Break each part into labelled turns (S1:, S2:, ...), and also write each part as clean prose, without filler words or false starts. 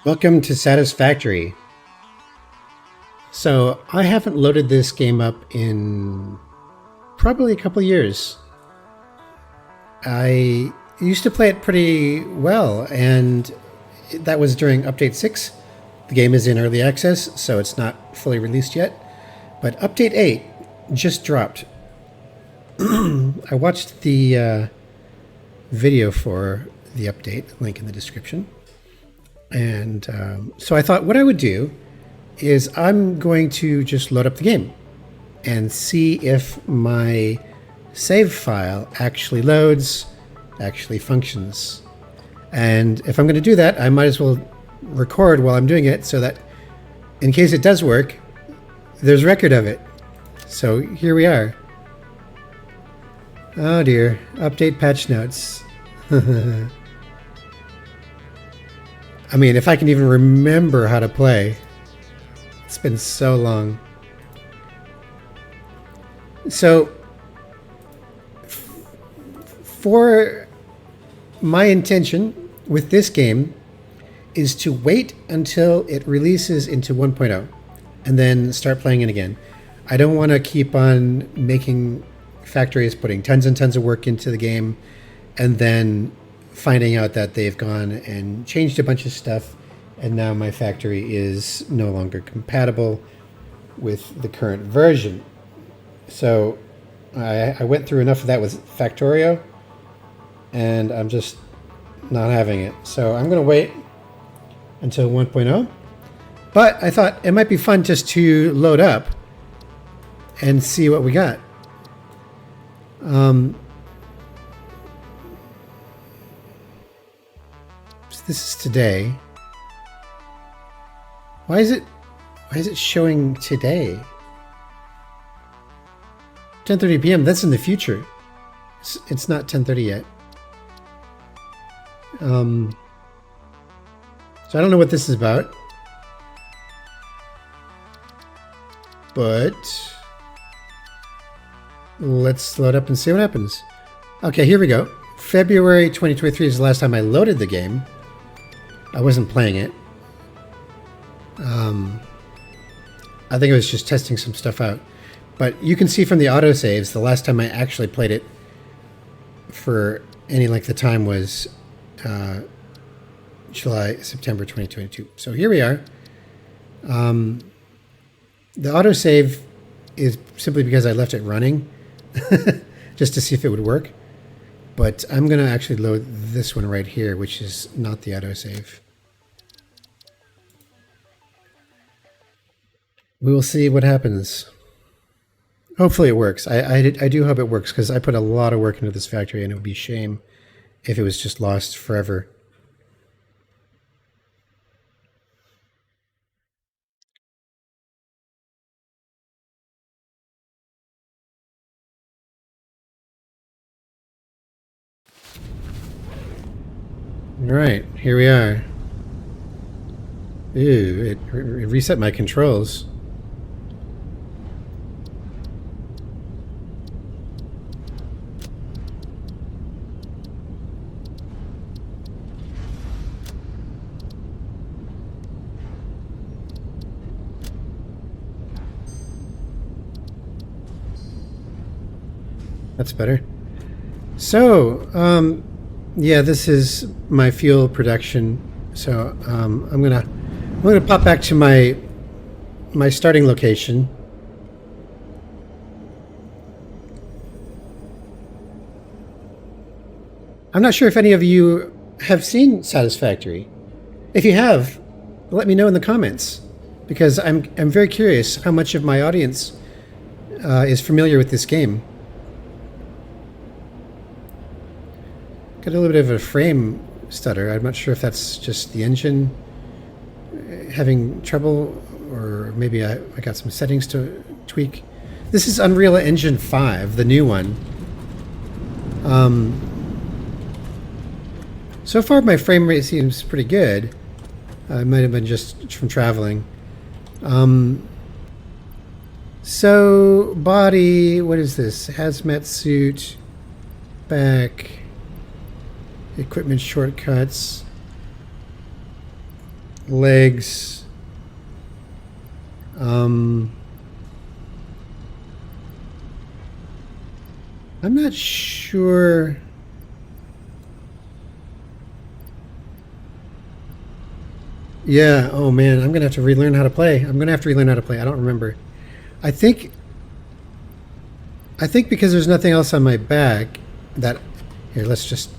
S1: Welcome to Satisfactory. So I haven't loaded this game up in probably a couple years. I used to play it pretty well, and that was during Update 6. The game is in early access, so it's not fully released yet. But Update 8 just dropped. I watched the video for the update, link in the description. And so I thought what I would do is I'm going to just load up the game and see if my save file actually loads, actually functions. And if I'm going to do that, I might as well record while I'm doing it so that in case it does work, there's record of it. So here we are. Oh dear, update patch notes. I mean, if I can even remember how to play. It's been so long. So, for my intention with this game is to wait until it releases into 1.0 and then start playing it again. I don't want to keep on making factories, putting tons and tons of work into the game, and then finding out that they've gone and changed a bunch of stuff, and now my factory is no longer compatible with the current version. So I went through enough of that with Factorio, and I'm just not having it. So I'm going to wait until 1.0. But I thought it might be fun just to load up and see what we got. This is today. Why is it showing today? 10:30 p.m. That's in the future. It's not 10:30 yet. So I don't know what this is about. But let's load up and see what happens. Okay, here we go. February 2023 is the last time I loaded the game. I wasn't playing it. I think I was just testing some stuff out. But you can see from the autosaves, the last time I actually played it for any length of time was September 2022. So here we are. The autosave is simply because I left it running just to see if it would work. But I'm going to actually load this one right here, which is not the autosave. We will see what happens. Hopefully it works. I do hope it works, because I put a lot of work into this factory, and it would be a shame if it was just lost forever. All right, here we are. Ooh, it reset my controls. That's better. So, yeah, this is my fuel production. So I'm gonna pop back to my starting location. I'm not sure if any of you have seen Satisfactory. If you have, let me know in the comments, because I'm very curious how much of my audience is familiar with this game. Got a little bit of a frame stutter. I'm not sure if that's just the engine having trouble, or maybe I got some settings to tweak. This is Unreal Engine 5, the new one. So far my frame rate seems pretty good. It might have been just from traveling. So body, what is this? Hazmat suit, back, equipment shortcuts. legs. I'm not sure. Yeah, oh man, I'm gonna have to relearn how to play. I'm gonna have to relearn how to play. I don't remember. I think because there's nothing else on my back that here, let's just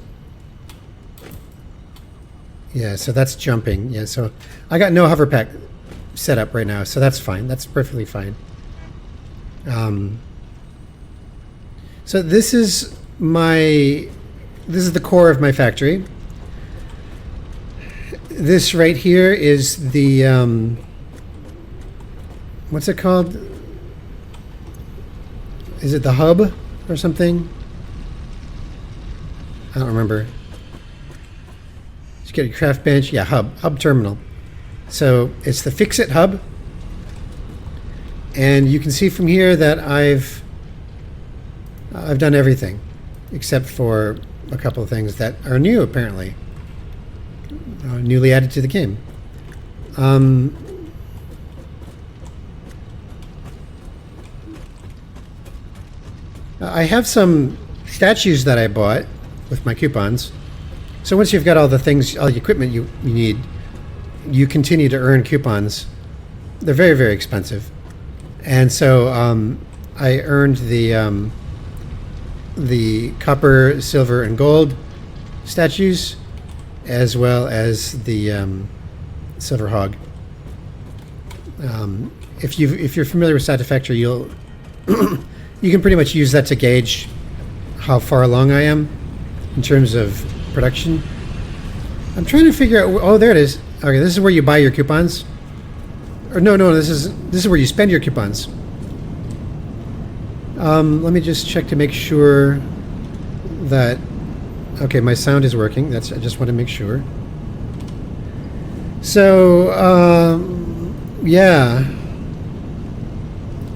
S1: yeah, so that's jumping. Yeah, so I got no hover pack set up right now, so that's fine. That's perfectly fine. So this is the core of my factory. This right here is the what's it called? Is it the hub or something? I don't remember. Just get a craft bench. Yeah, hub terminal. So it's the Fix-It hub, and you can see from here that I've done everything except for a couple of things that are new apparently. Newly added to the game. I have some statues that I bought with my coupons. So once you've got all the things, all the equipment you need, you continue to earn coupons. They're very, very expensive. And so I earned the copper, silver, and gold statues, as well as the silver hog. If you're familiar with Satisfactory, you'll you can pretty much use that to gauge how far along I am in terms of production. I'm trying to figure out. Oh, there it is. Okay, this is where you buy your coupons. Or no, this is where you spend your coupons. Let me just check to make sure that. Okay, my sound is working. I just want to make sure. So, yeah.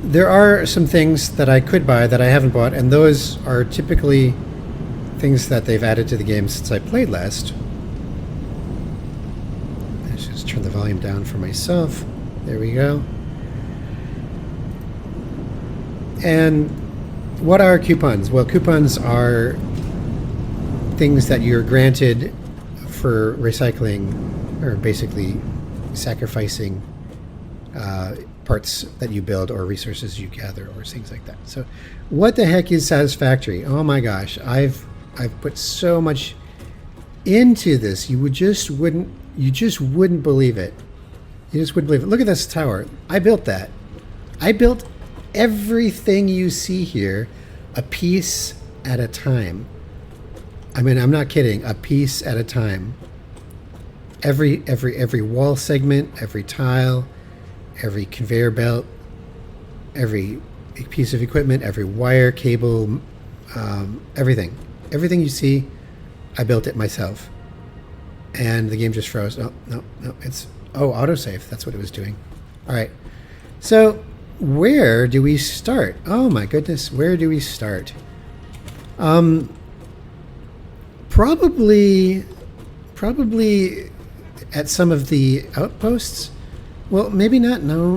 S1: There are some things that I could buy that I haven't bought, and those are typically things that they've added to the game since I played last. Let's just turn the volume down for myself. There we go. And what are coupons? Well, coupons are things that you're granted for recycling, or basically sacrificing parts that you build or resources you gather or things like that. So what the heck is Satisfactory? Oh my gosh, I've put so much into this. You just wouldn't believe it. You just wouldn't believe it. Look at this tower. I built that. I built everything you see here a piece at a time. I mean, I'm not kidding. A piece at a time. Every wall segment, every tile, every conveyor belt, every piece of equipment, every wire, cable, everything. Everything you see, I built it myself. And the game just froze. Oh, no. It's autosave. That's what it was doing. All right. So where do we start? Oh my goodness. Where do we start? Probably at some of the outposts. Well, maybe not. No.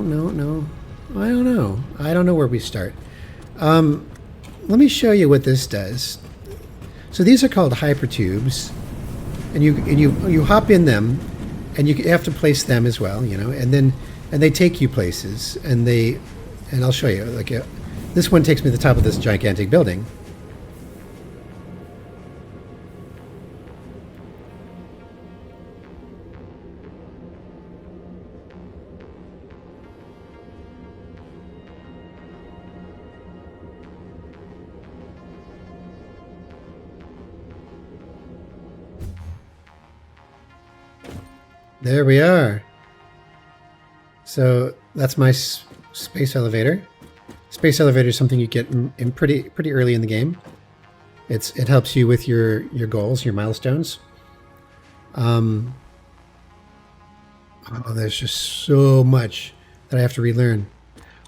S1: I don't know. I don't know where we start. Let me show you what this does. So these are called hypertubes, and you hop in them, and you have to place them as well, and they take you places, and I'll show you. Like this one takes me to the top of this gigantic building. There we are. So that's my space elevator. Space elevator is something you get in pretty early in the game. It helps you with your goals, your milestones. Oh, there's just so much that I have to relearn.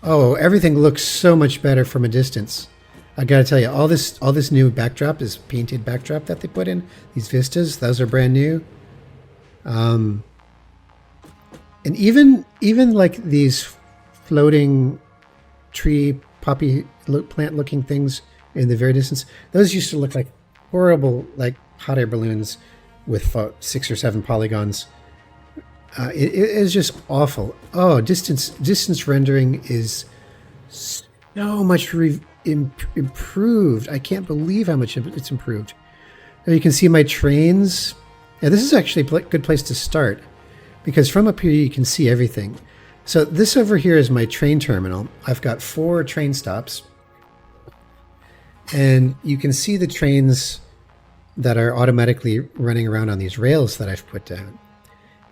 S1: Oh, everything looks so much better from a distance. I gotta tell you, all this new backdrop, this painted backdrop that they put in, these vistas, those are brand new. And even like these floating tree poppy plant looking things in the very distance, those used to look like horrible like hot air balloons with 6 or 7 polygons. It is just awful. Oh, distance rendering is so much improved. I can't believe how much it's improved. Now you can see my trains. Yeah, this is actually a good place to start, because from up here you can see everything. So this over here is my train terminal. I've got 4 train stops, and you can see the trains that are automatically running around on these rails that I've put down.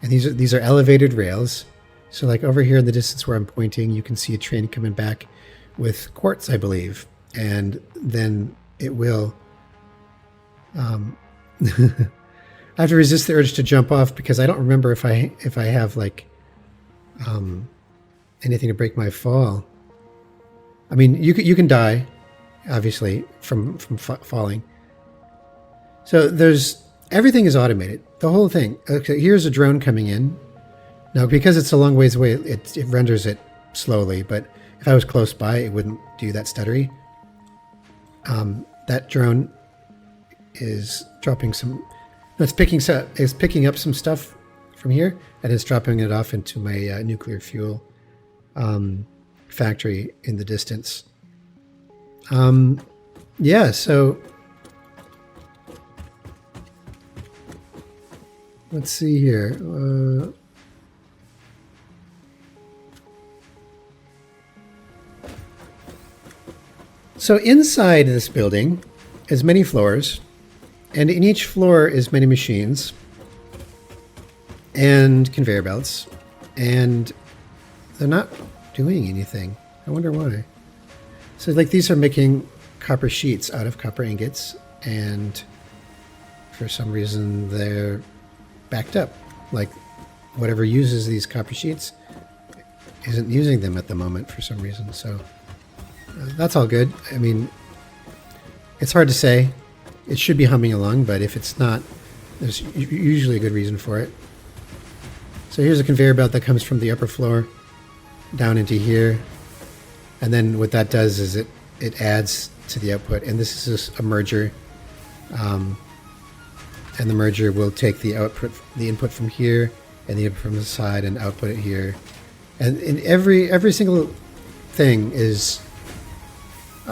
S1: And these are elevated rails. So like over here in the distance where I'm pointing, you can see a train coming back with quartz, I believe. And then it will... I have to resist the urge to jump off because I don't remember if I have like anything to break my fall. I mean, you can die, obviously, from falling. So everything is automated. The whole thing. Okay, here's a drone coming in. Now, because it's a long ways away, it renders it slowly. But if I was close by, it wouldn't do that stuttery. That drone is dropping some. It's picking up some stuff from here, and it's dropping it off into my nuclear fuel factory in the distance. Yeah. So. Let's see here. So inside this building is many floors, and in each floor is many machines and conveyor belts, and they're not doing anything. I wonder why. So like these are making copper sheets out of copper ingots, and for some reason they're backed up. Like whatever uses these copper sheets isn't using them at the moment for some reason. So that's all good. I mean, it's hard to say. It should be humming along, but if it's not, there's usually a good reason for it. So here's a conveyor belt that comes from the upper floor down into here. And then what that does is it adds to the output. And this is a merger. And the merger will take the input from here and the input from the side and output it here. And in every single thing is,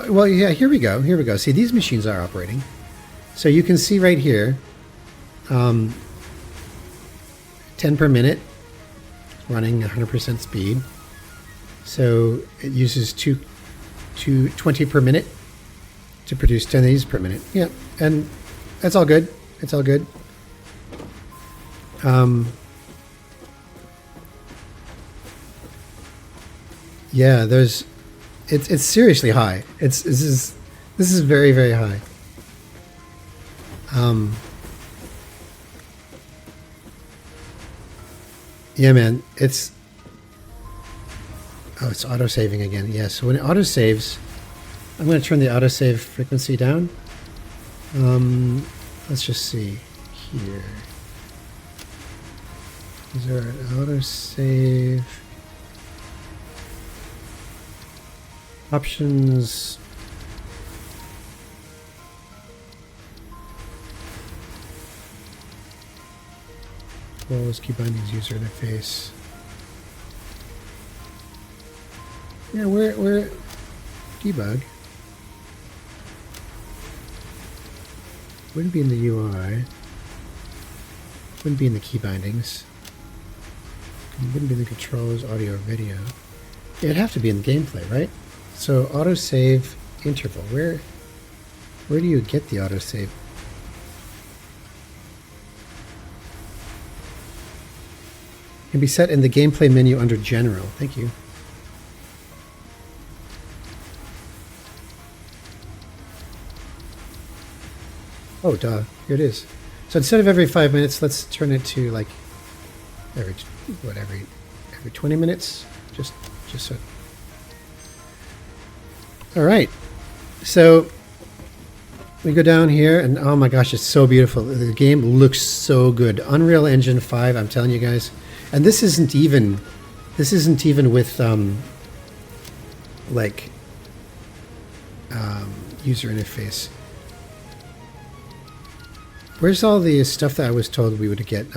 S1: well, yeah, here we go. See, these machines are operating. So you can see right here, 10 per minute, running 100% speed. So it uses 20 per minute to produce 10 of these per minute. Yeah, and that's all good. It's all good. Yeah, it's seriously high. This is very, very high. Yeah, man, it's auto-saving again. Yeah, so when it auto-saves, I'm going to turn the autosave frequency down. Let's just see here. Is there an autosave? Options. Close key bindings user interface. Yeah, where debug. Wouldn't be in the UI. Wouldn't be in the key bindings. Wouldn't be in the controls, audio, or video. Yeah, it'd have to be in the gameplay, right? So autosave interval. Where do you get the autosave? Can be set in the gameplay menu under general. Thank you. Oh, duh. Here it is. So instead of every 5 minutes, let's turn it to like every 20 minutes. Just so. All right. So we go down here, and oh my gosh, it's so beautiful. The game looks so good. Unreal Engine 5, I'm telling you guys, And this isn't even with like user interface. Where's all the stuff that I was told we would get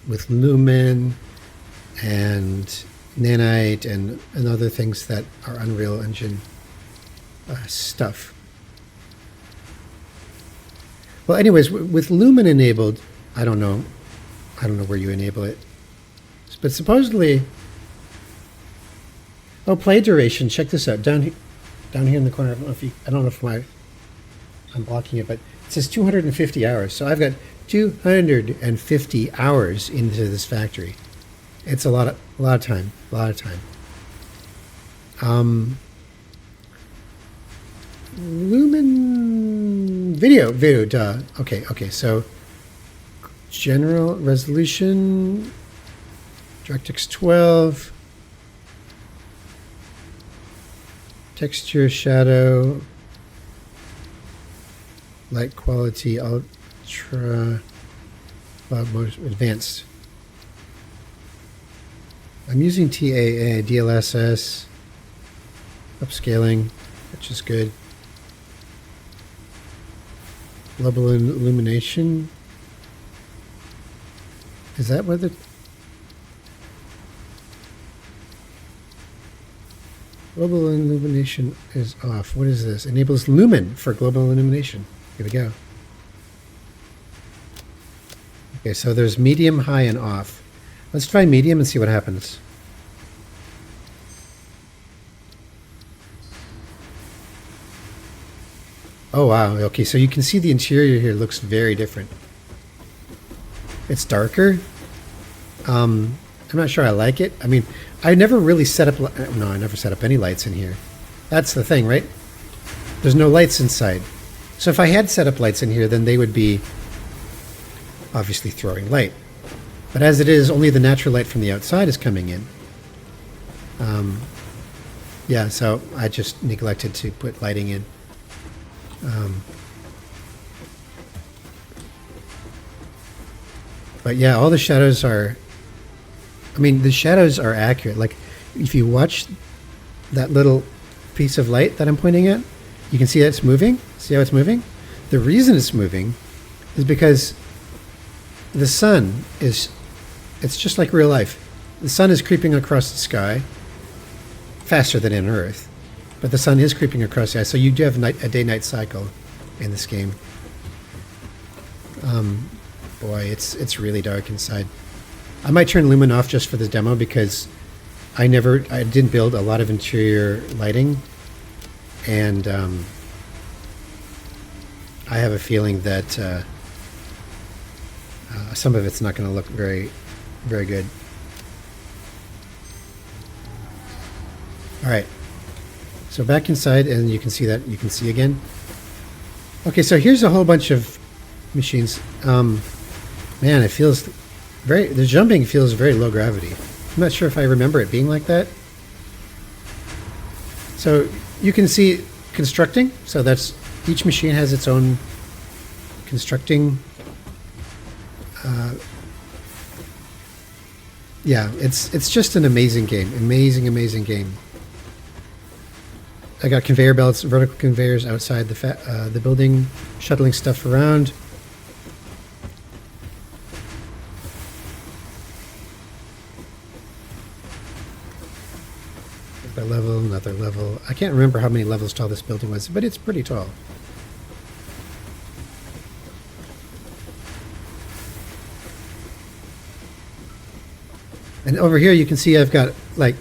S1: with Lumen and Nanite and other things that are Unreal Engine stuff? Well, anyways, with Lumen enabled, I don't know where you enable it, but supposedly, oh, play duration. Check this out down here in the corner. I don't know if I'm blocking it, but it says 250 hours. So I've got 250 hours into this factory. It's a lot of time. Lumen video, duh. Okay. So general resolution, DirectX 12, texture, shadow, light quality, ultra, advanced. I'm using TAA, DLSS, upscaling, which is good. Global illumination. Is that what the... Global illumination is off. What is this? Enables lumen for global illumination. Here we go. Okay, so there's medium, high, and off. Let's try medium and see what happens. Oh, wow. Okay, so you can see the interior here looks very different. It's darker. I'm not sure I like it. I mean, I never really set up... No, I never set up any lights in here. That's the thing, right? There's no lights inside. So if I had set up lights in here, then they would be obviously throwing light. But as it is, only the natural light from the outside is coming in. Yeah, so I just neglected to put lighting in. But yeah, all the shadows are... I mean, the shadows are accurate. Like, if you watch that little piece of light that I'm pointing at, you can see that it's moving. See how it's moving? The reason it's moving is because the sun is... It's just like real life. The sun is creeping across the sky faster than in Earth. But the sun is creeping across the sky, so you do have a day-night cycle in this game. Boy, it's really dark inside. I might turn lumen off just for this demo because I didn't build a lot of interior lighting, and I have a feeling that some of it's not going to look very, very good. All right, so back inside, and you can see that. You can see again. Okay, so here's a whole bunch of machines. Man, it feels the jumping feels very low gravity. I'm not sure if I remember it being like that. So you can see constructing. So that's each machine has its own constructing. Yeah, it's just an amazing game. Amazing game. I got conveyor belts, vertical conveyors outside the building, shuttling stuff around. Another level. I can't remember how many levels tall this building was, but it's pretty tall. And over here you can see I've got like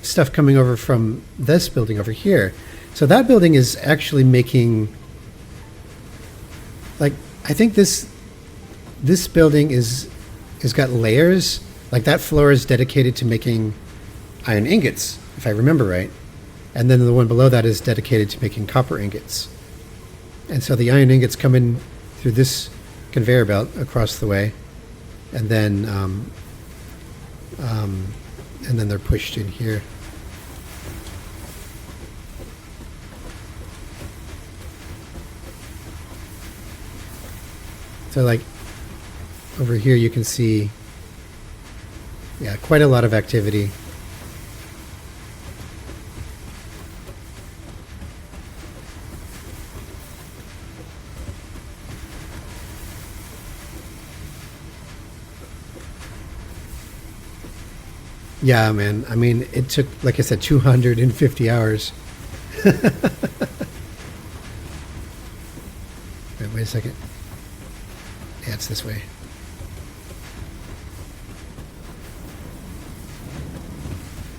S1: stuff coming over from this building over here. So that building is actually making, like, I think this building is got layers. Like that floor is dedicated to making iron ingots, if I remember right. And then the one below that is dedicated to making copper ingots. And so the iron ingots come in through this conveyor belt across the way, and then they're pushed in here. So like over here you can see Yeah, quite a lot of activity. Yeah, man. I mean, it took, like I said, 250 hours. Wait a second. Yeah, it's this way.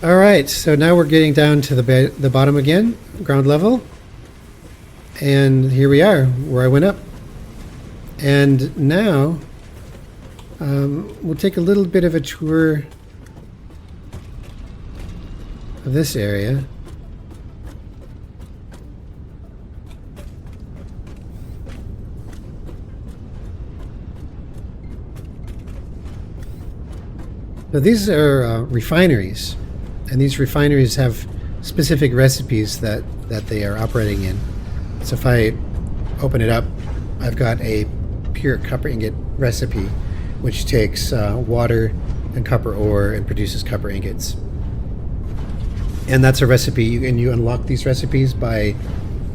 S1: All right, so now we're getting down to the bottom again, ground level. And here we are, where I went up. And now we'll take a little bit of a tour of this area. So these are refineries, and these refineries have specific recipes that they are operating in. So if I open it up, I've got a pure copper ingot recipe, which takes water and copper ore and produces copper ingots. And that's a recipe, and you unlock these recipes by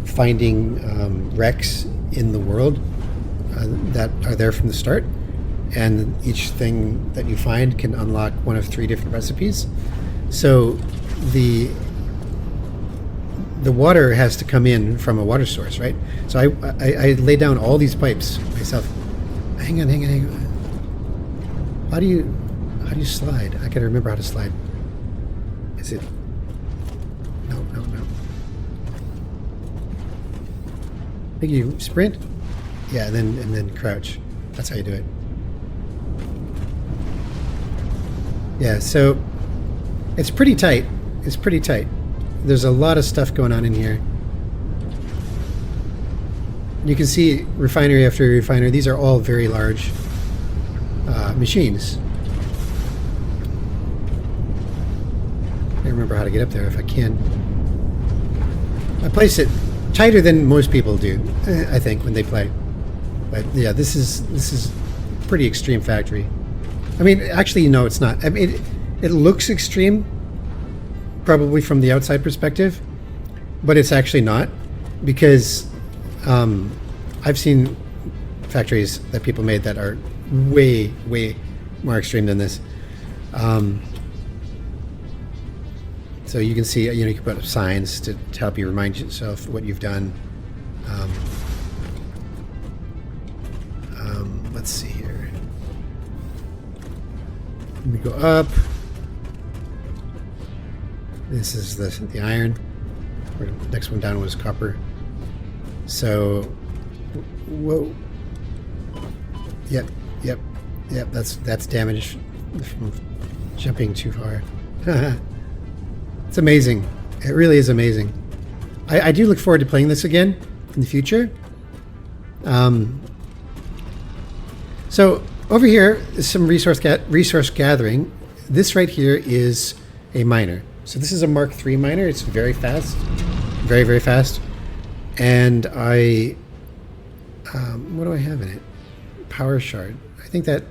S1: finding wrecks in the world that are there from the start. And each thing that you find can unlock one of 3 different recipes. So the water has to come in from a water source, right? So I lay down all these pipes myself. Hang on. How do you slide? I gotta remember how to slide. Is it? No. I think you sprint. Yeah, and then crouch. That's how you do it. Yeah, so it's pretty tight. There's a lot of stuff going on in here. You can see refinery after refinery. These are all very large machines. I remember how to get up there if I can. I place it tighter than most people do, I think, when they play. But yeah, this is pretty extreme factory. I mean, actually, no, it's not. I mean, it looks extreme, probably from the outside perspective, but it's actually not, because I've seen factories that people made that are way more extreme than this. So you can see, you can put up signs to help you remind yourself what you've done. Let's see here. Let me go up. This is the iron. The next one down was copper. So, whoa. Yep. That's damage from jumping too far. It's amazing. It really is amazing. I do look forward to playing this again in the future. So over here is some resource gathering. This right here is a miner. So this is a Mark III miner. It's very fast, very fast. And what do I have in it? Power shard. I think that,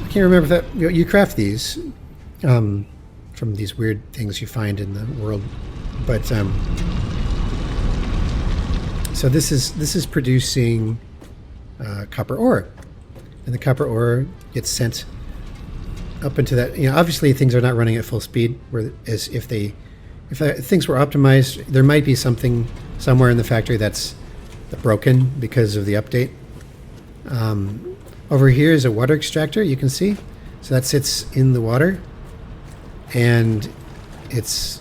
S1: I can't remember if that, you craft these from these weird things you find in the world. But so this is producing copper ore, and the copper ore gets sent up into that. Obviously things are not running at full speed. Whereas if things were optimized, there might be something somewhere in the factory that's broken because of the update. Over here is a water extractor. You can see, so that sits in the water, and it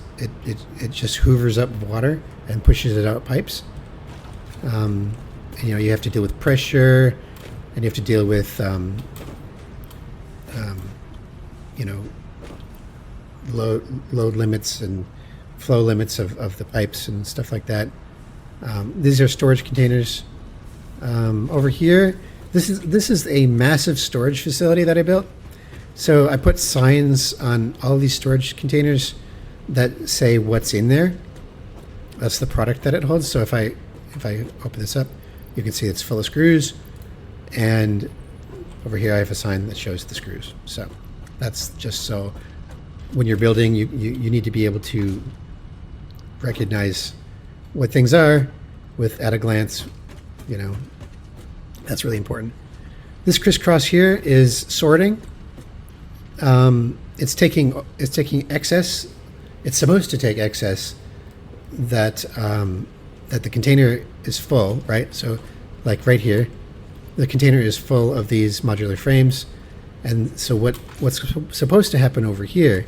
S1: just hoovers up water and pushes it out pipes. You have to deal with pressure, and you have to deal with load limits and flow limits of the pipes and stuff like that. These are storage containers. Over here, this is a massive storage facility that I built. So I put signs on all these storage containers that say what's in there. That's the product that it holds. So if I open this up, you can see it's full of screws, and over here I have a sign that shows the screws. So that's just so when you're building, you need to be able to recognize what things are with at a glance. You know, that's really important. This crisscross here is sorting. It's taking excess. It's supposed to take excess that that the container is full, right? So, like right here, the container is full of these modular frames, and so what's supposed to happen over here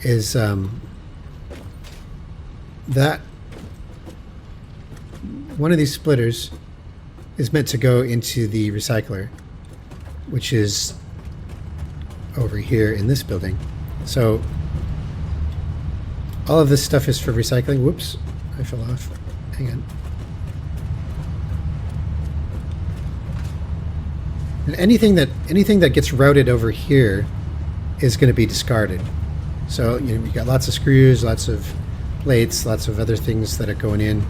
S1: is that one of these splitters is meant to go into the recycler, which is over here in this building. So all of this stuff is for recycling. Whoops, I fell off. Hang on. And anything that gets routed over here is going to be discarded. So you've got lots of screws, lots of plates, lots of other things that are going in,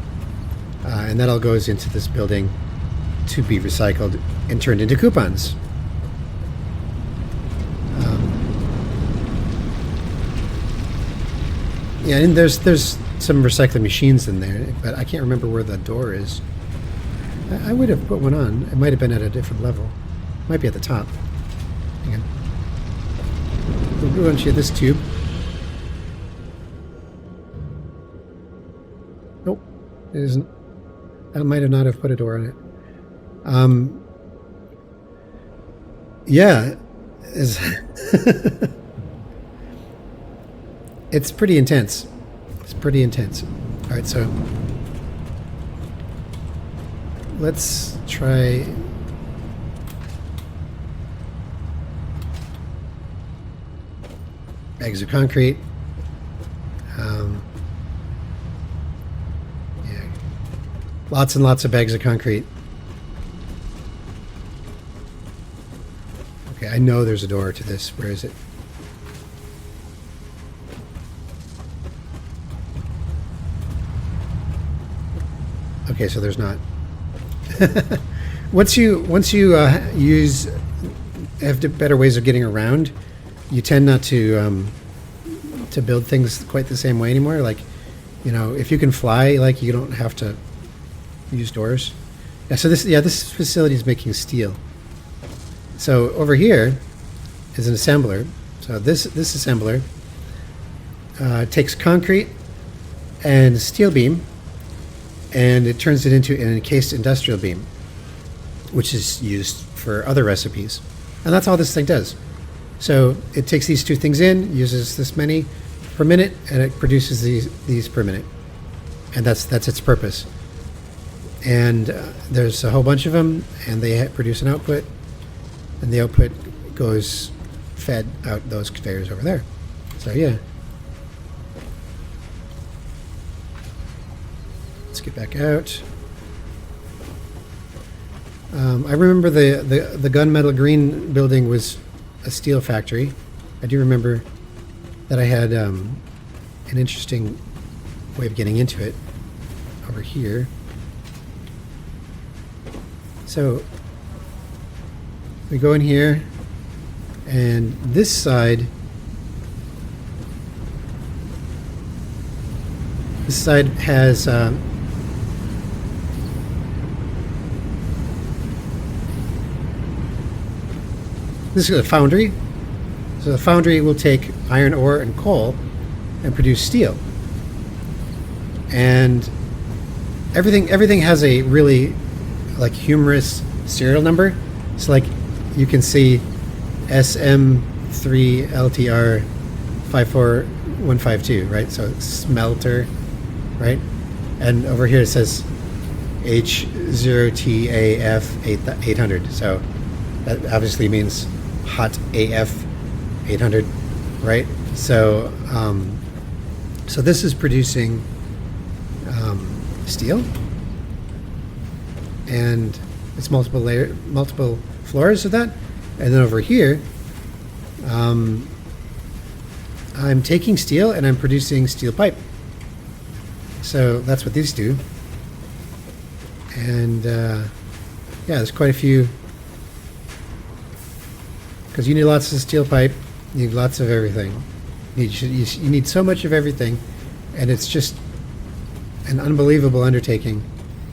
S1: and that all goes into this building to be recycled and turned into coupons. Yeah, and there's some recycling machines in there, but I can't remember where the door is. I would have put one on. It might have been at a different level. Might be at the top. Hang on. We'll go into this tube. Nope, it isn't. I might have not have put a door on it. Yeah, it's pretty intense. It's pretty intense. All right, so let's try. Bags of concrete. Yeah, lots and lots of bags of concrete. Okay, I know there's a door to this. Where is it? Okay, so there's not. Once you have better ways of getting around, you tend not to build things quite the same way anymore. Like, if you can fly, like, you don't have to use doors. Yeah. So this facility is making steel. So over here is an assembler. So this assembler takes concrete and steel beam, and it turns it into an encased industrial beam, which is used for other recipes. And that's all this thing does. So it takes these two things in, uses this many per minute, and it produces these per minute. And that's its purpose. And there's a whole bunch of them, and they produce an output, and the output goes fed out those conveyors over there. So yeah. Let's get back out. I remember the gunmetal green building was a steel factory. I do remember that I had an interesting way of getting into it over here. So we go in here, and this side has this is a foundry. So the foundry will take iron ore and coal and produce steel. And everything has a really like humorous serial number. So like you can see SM3LTR 54152, right? So it's smelter, right? And over here it says H0TAF 800. So that obviously means hot AF 800, right? So so this is producing steel, and it's multiple floors of that. And then over here I'm taking steel and I'm producing steel pipe. So that's what these do. And yeah, there's quite a few Because you need lots of steel pipe, you need lots of everything. You need so much of everything, and it's just an unbelievable undertaking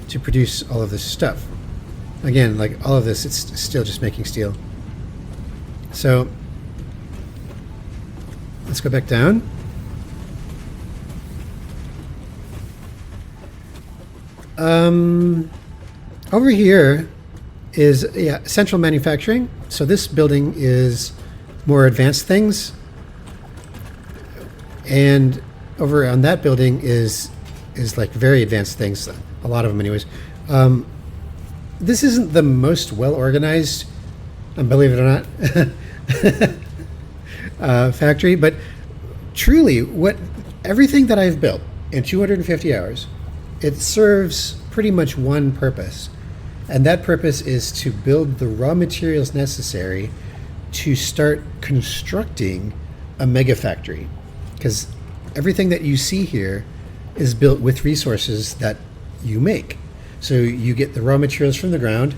S1: to produce all of this stuff. Again, like all of this, it's still just making steel. So let's go back down. Over here is central manufacturing. So this building is more advanced things, and over on that building is like very advanced things. A lot of them, anyways. This isn't the most well organized, believe it or not, factory, but truly, everything that I've built in 250 hours, it serves pretty much one purpose. And that purpose is to build the raw materials necessary to start constructing a mega factory. Because everything that you see here is built with resources that you make. So you get the raw materials from the ground,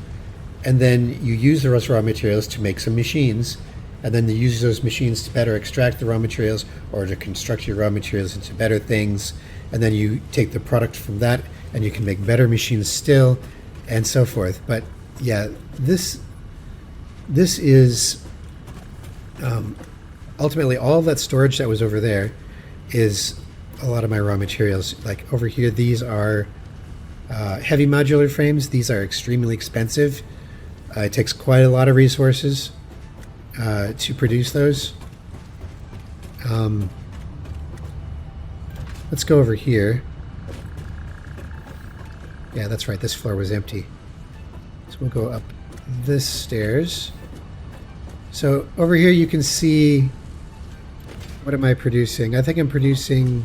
S1: and then you use those raw materials to make some machines, and then you use those machines to better extract the raw materials or to construct your raw materials into better things, and then you take the product from that and you can make better machines still, and so forth. But yeah, this is ultimately all that storage that was over there is a lot of my raw materials. Like over here, these are heavy modular frames. These are extremely expensive. It takes quite a lot of resources to produce those. Let's go over here. Yeah, that's right. This floor was empty. So we'll go up this stairs. So over here you can see, what am I producing? I think I'm producing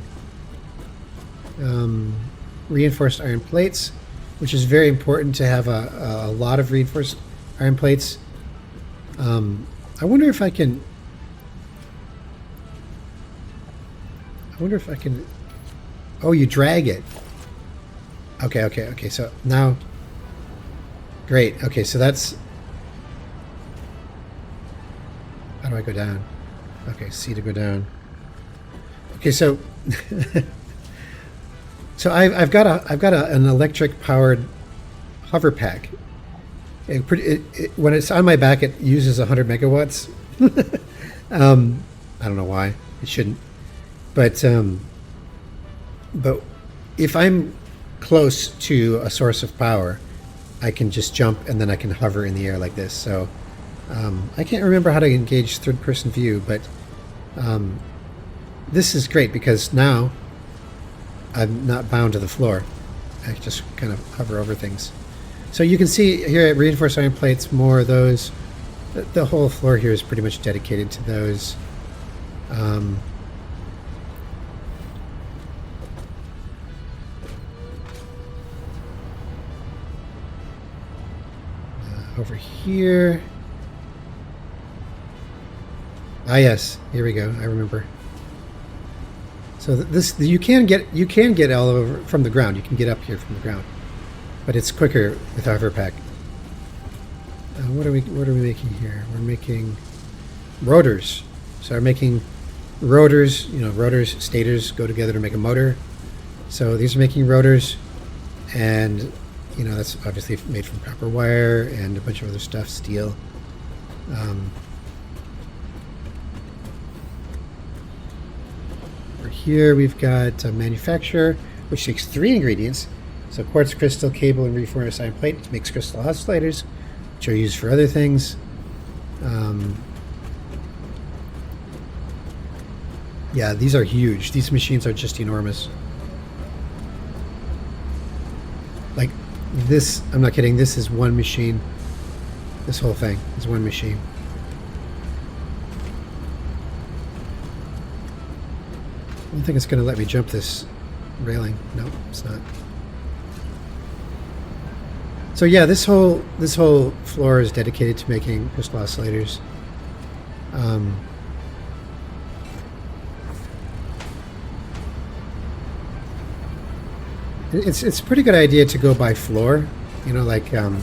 S1: reinforced iron plates, which is very important to have a lot of reinforced iron plates. I wonder if I can... Oh, you drag it. Okay, so now... Great, okay, so that's... How do I go down? Okay, C to go down. Okay, so... So I've got an electric powered hover pack. When it's on my back, it uses 100 megawatts. I don't know why it shouldn't, but if I'm close to a source of power, I can just jump and then I can hover in the air like this. So I can't remember how to engage third-person view, but this is great because now I'm not bound to the floor. I just kind of hover over things. So you can see here at reinforced iron plates, more of those. The whole floor here is pretty much dedicated to those. Over here. Ah, yes, here we go. I remember. So this you can get all over from the ground. You can get up here from the ground, but it's quicker with a hover pack. What are we making here? We're making rotors. So we're making rotors. You know, rotors, stators go together to make a motor. So these are making rotors, and you know that's obviously made from copper wire and a bunch of other stuff, steel. Here we've got a manufacturer which takes 3 ingredients. So quartz crystal, cable, and reinforced iron plate. It makes crystal oscillators, which are used for other things. Yeah, these are huge. These machines are just enormous. Like this, I'm not kidding, this is one machine. This whole thing is one machine. I don't think it's going to let me jump this railing. No, it's not. So yeah, this whole floor is dedicated to making crystal oscillators. It's a pretty good idea to go by floor. You know, like you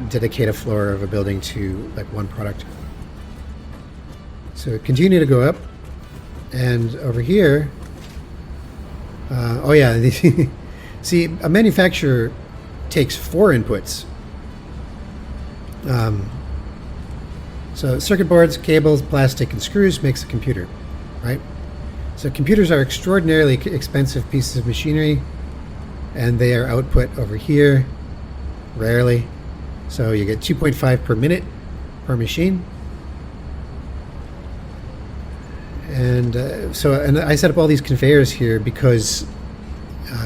S1: dedicate a floor of a building to like one product. So continue to go up, and over here, oh yeah, see, a manufacturer takes 4 inputs. So circuit boards, cables, plastic, and screws makes a computer, right? So computers are extraordinarily expensive pieces of machinery, and they are output over here, rarely. So you get 2.5 per minute per machine. And and I set up all these conveyors here because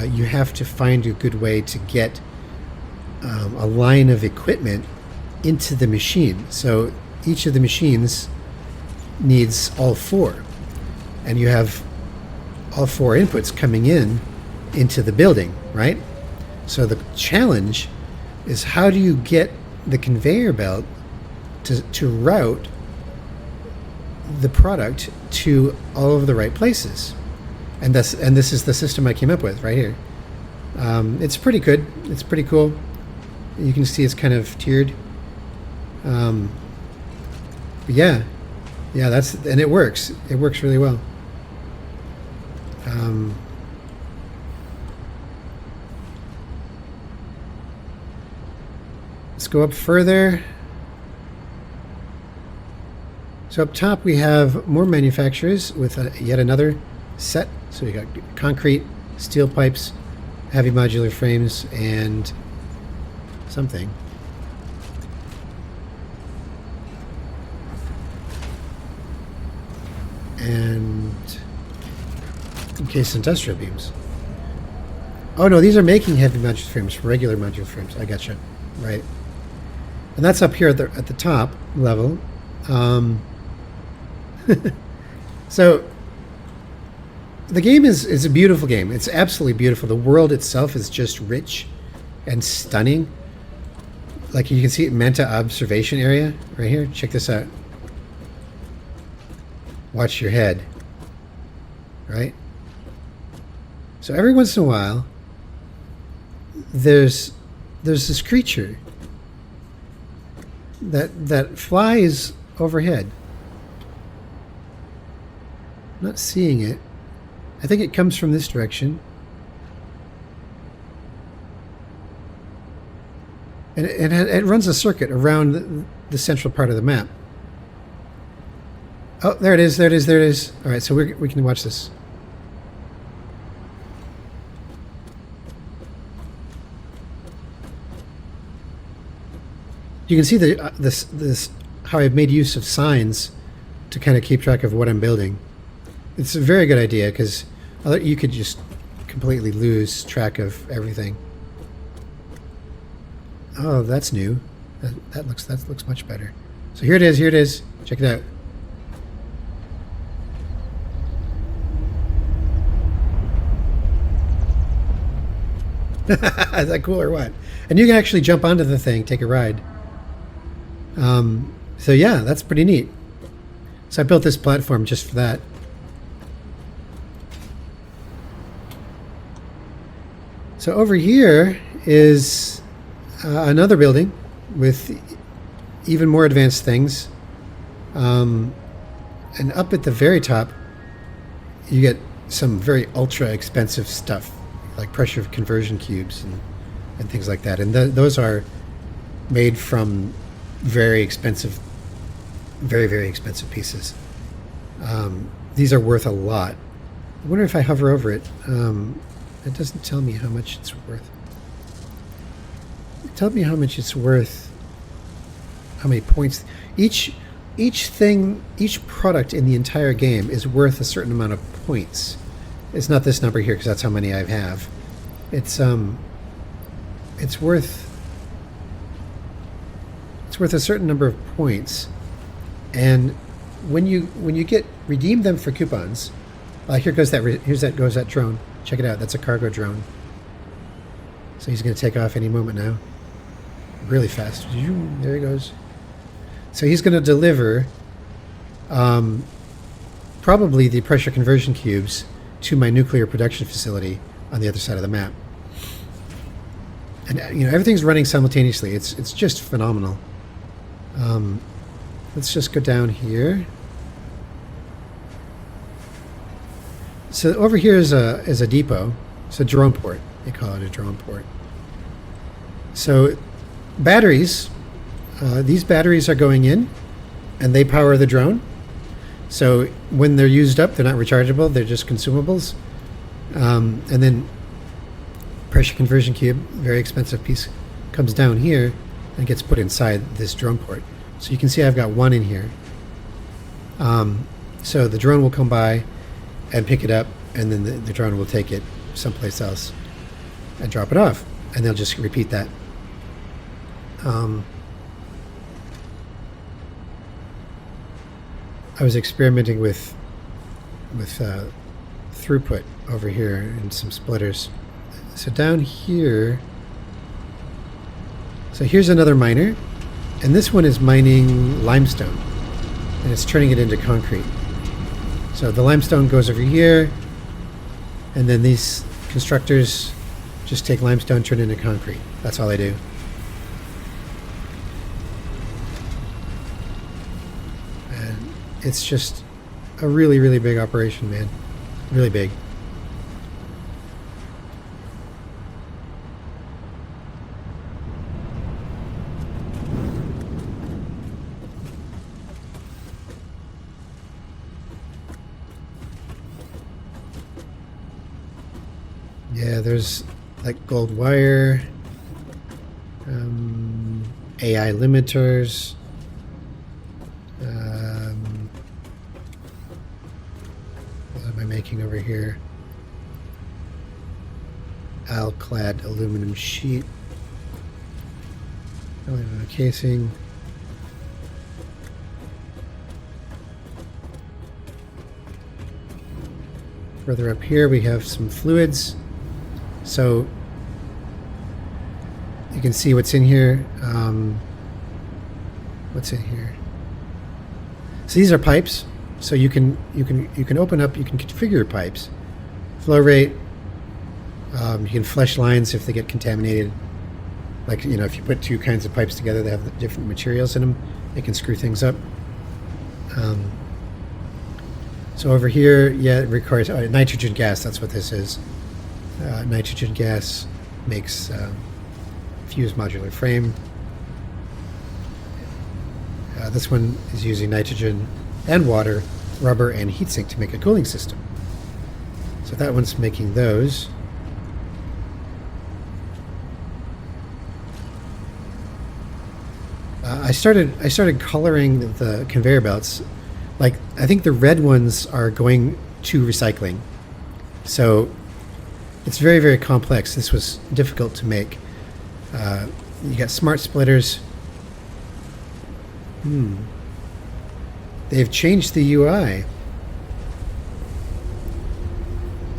S1: you have to find a good way to get a line of equipment into the machine. So each of the machines needs all 4, and you have all 4 inputs coming into the building, right? So the challenge is, how do you get the conveyor belt to route the product to all of the right places? And this is the system I came up with right here. It's pretty good. It's pretty cool. You can see it's kind of tiered. But yeah, and it works. It works really well. Let's go up further. So up top we have more manufacturers with yet another set. So we got concrete, steel pipes, heavy modular frames, and something. And encased industrial beams. Oh no, these are making heavy modular frames for regular modular frames. I gotcha. Right. And that's up here at the top level. So the game is a beautiful game. It's absolutely beautiful. The world itself is just rich and stunning. Like you can see Manta Observation area right here. Check this out. Watch your head. Right? So every once in a while there's this creature that flies overhead. I'm not seeing it. I think it comes from this direction. And it runs a circuit around the central part of the map. Oh, there it is, there it is, there it is. All right, so we can watch this. You can see this how I've made use of signs to kind of keep track of what I'm building. It's a very good idea because you could just completely lose track of everything. Oh, that's new. That looks much better. So here it is. Here it is. Check it out. Is that cool or what? And you can actually jump onto the thing, take a ride. So yeah, that's pretty neat. So I built this platform just for that. So over here is another building with even more advanced things. And up at the very top, you get some very ultra expensive stuff, like pressure conversion cubes and things like that. And those are made from very expensive, very, very expensive pieces. These are worth a lot. I wonder if I hover over it. It doesn't tell me how much it's worth. Tell me how much it's worth. How many points? Each product in the entire game is worth a certain amount of points. It's not this number here because that's how many I have. It's worth a certain number of points, and when you redeem them for coupons, goes that drone. Check it out. That's a cargo drone. So he's going to take off any moment now. Really fast. There he goes. So he's going to deliver probably the pressure conversion cubes to my nuclear production facility on the other side of the map. And everything's running simultaneously. It's just phenomenal. Let's just go down here. So over here is a depot. It's a drone port. They call it a drone port. So batteries, these batteries are going in, and they power the drone. So when they're used up, they're not rechargeable. They're just consumables. And then pressure conversion cube, very expensive piece, comes down here and gets put inside this drone port. So you can see I've got one in here. So the drone will come by and pick it up, and then the drone will take it someplace else and drop it off, and they'll just repeat that. I was experimenting with throughput over here and some splitters. So down here, so here's another miner, and this one is mining limestone, and it's turning it into concrete. So the limestone goes over here, and then these constructors just take limestone, turn it into concrete. That's all they do. And it's just a really, really big operation, man. Really big. Yeah, there's like gold wire, AI limiters, what am I making over here? Alclad aluminum sheet, aluminum casing. Further up here we have some fluids. So you can see what's in here. What's in here? So these are pipes. So you can open up. You can configure your pipes, flow rate. You can flush lines if they get contaminated. Like if you put two kinds of pipes together, they have different materials in them. They can screw things up. So over here, yeah, it requires nitrogen gas. That's what this is. Nitrogen gas makes fused modular frame. This one is using nitrogen and water, rubber, and heatsink to make a cooling system. So that one's making those. I started coloring the conveyor belts. Like, I think the red ones are going to recycling. So it's very, very complex. This was difficult to make. You got smart splitters. They've changed the UI.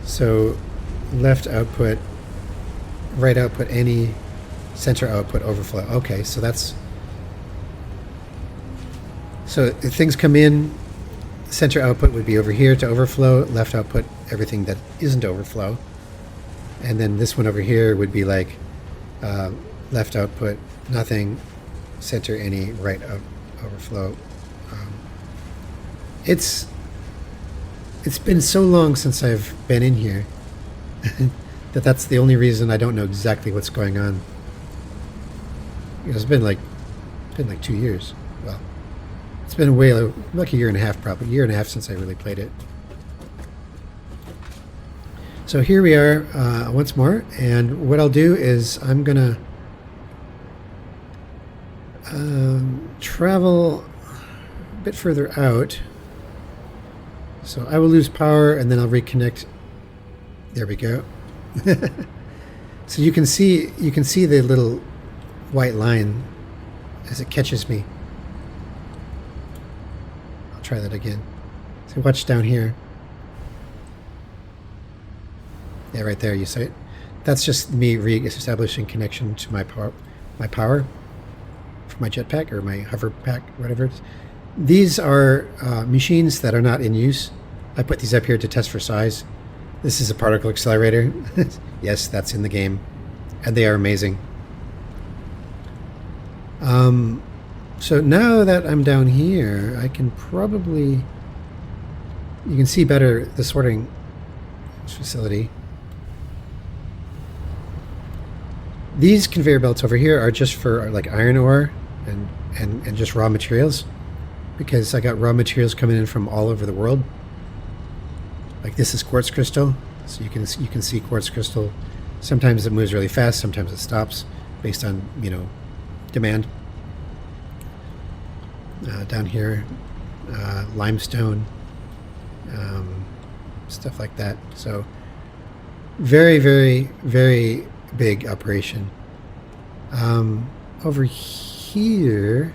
S1: So left output, right output, any, center output, overflow. Okay, so that's... So if things come in, center output would be over here to overflow, left output, everything that isn't overflow. And then this one over here would be like left output, nothing, center any, right overflow. It's been so long since I've been in here that's the only reason I don't know exactly what's going on. It's been like 2 years. Well, it's been like a year and a half, probably. A year and a half since I really played it. So here we are once more, and what I'll do is I'm gonna travel a bit further out. So I will lose power, and then I'll reconnect. There we go. So you can see the little white line as it catches me. I'll try that again. So watch down here. Yeah, right there, you see it? That's just me re-establishing connection to my power for my jetpack or my hover pack, whatever it is. These are machines that are not in use. I put these up here to test for size. This is a particle accelerator. Yes, that's in the game. And they are amazing. So now that I'm down here, I can probably... You can see better the sorting facility. These conveyor belts over here are just for like iron ore and just raw materials, because I got raw materials coming in from all over the world. Like this is quartz crystal, so you can see quartz crystal. Sometimes it moves really fast, sometimes it stops based on, you know, demand. Down here, limestone, stuff like that. So very, very, very big operation. Over here,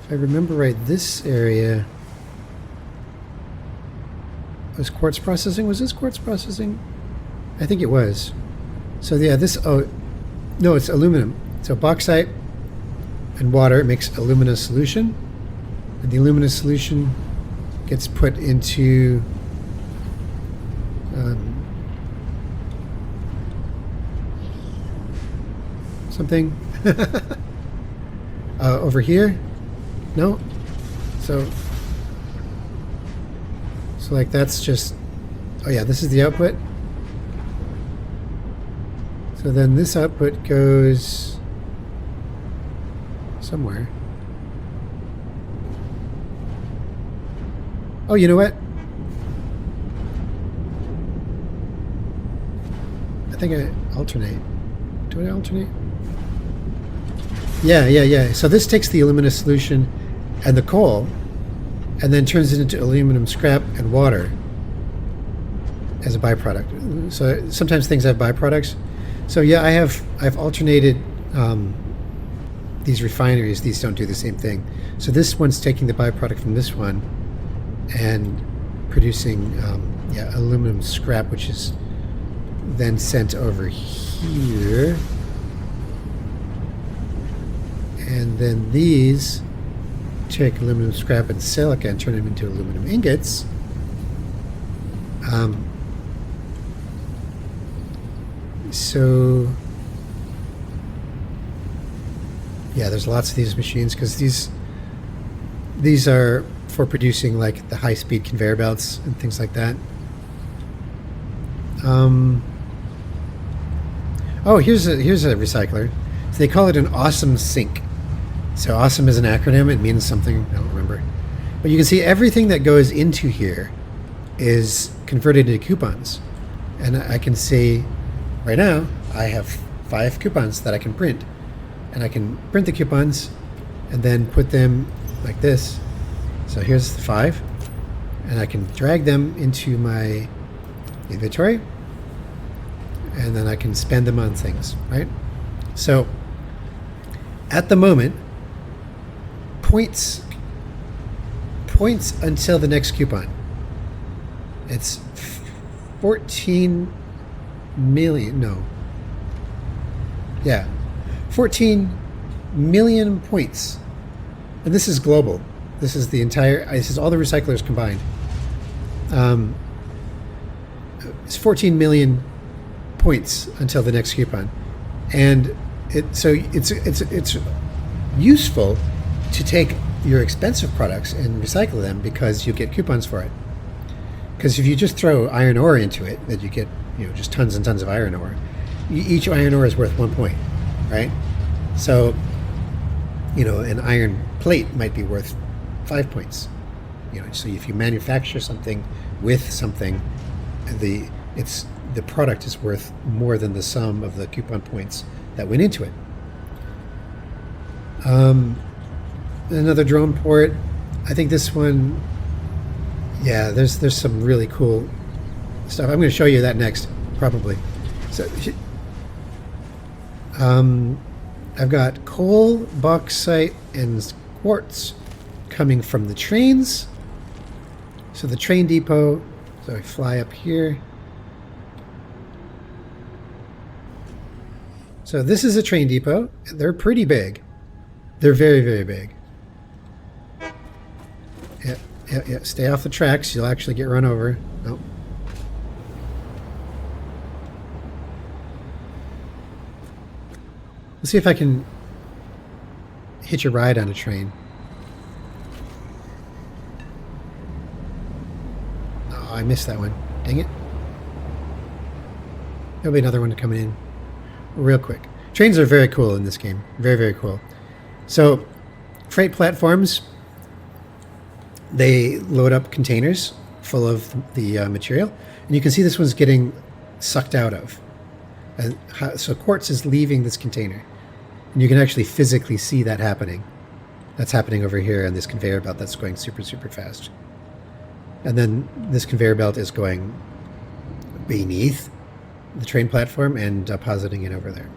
S1: if I remember right, this area was quartz processing. Was this quartz processing? I think it was. So yeah, this, oh, no, it's aluminum. So bauxite and water makes alumina solution. And the alumina solution gets put into something over here. No, so like that's just, oh yeah, this is the output. So then this output goes somewhere. Oh, you know what? I think I alternate. Do I alternate? Yeah. So this takes the alumina solution and the coal and then turns it into aluminum scrap and water as a byproduct. So sometimes things have byproducts. So yeah, I've alternated these refineries. These don't do the same thing. So this one's taking the byproduct from this one and producing aluminum scrap, which is then sent over here. And then these take aluminum scrap and silica and turn them into aluminum ingots. So yeah, there's lots of these machines because these are for producing like the high-speed conveyor belts and things like that. Oh, here's a recycler. So they call it an awesome sink. So awesome is an acronym. It means something. I don't remember. But you can see everything that goes into here is converted into coupons. And I can see right now I have 5 coupons that I can print. And I can print the coupons and then put them like this. So here's the 5. And I can drag them into my inventory. And then I can spend them on things, right? So at the moment, points until the next coupon. It's 14 million, no. Yeah, 14 million points. And this is global. This is the entire, this is all the recyclers combined. It's 14 million points until the next coupon. And it's useful to take your expensive products and recycle them because you get coupons for it. Because if you just throw iron ore into it, that you get, you know, just tons and tons of iron ore. Each iron ore is worth 1 point, right? So, you know, an iron plate might be worth 5 points. You know, so if you manufacture something with something, the product is worth more than the sum of the coupon points that went into it. Another drone port. I think this one, yeah, there's some really cool stuff. I'm going to show you that next, probably. So, I've got coal, bauxite, and quartz coming from the trains. So the train depot. So I fly up here. So this is a train depot. They're pretty big. They're very, very big. Yeah. Stay off the tracks. You'll actually get run over. Nope. Let's see if I can hitch a ride on a train. Oh, I missed that one. Dang it. There'll be another one coming in real quick. Trains are very cool in this game. Very, very cool. So, freight platforms, they load up containers full of the material. And you can see this one's getting sucked out of. So quartz is leaving this container. And you can actually physically see that happening. That's happening over here on this conveyor belt that's going super, super fast. And then this conveyor belt is going beneath the train platform and depositing it over there.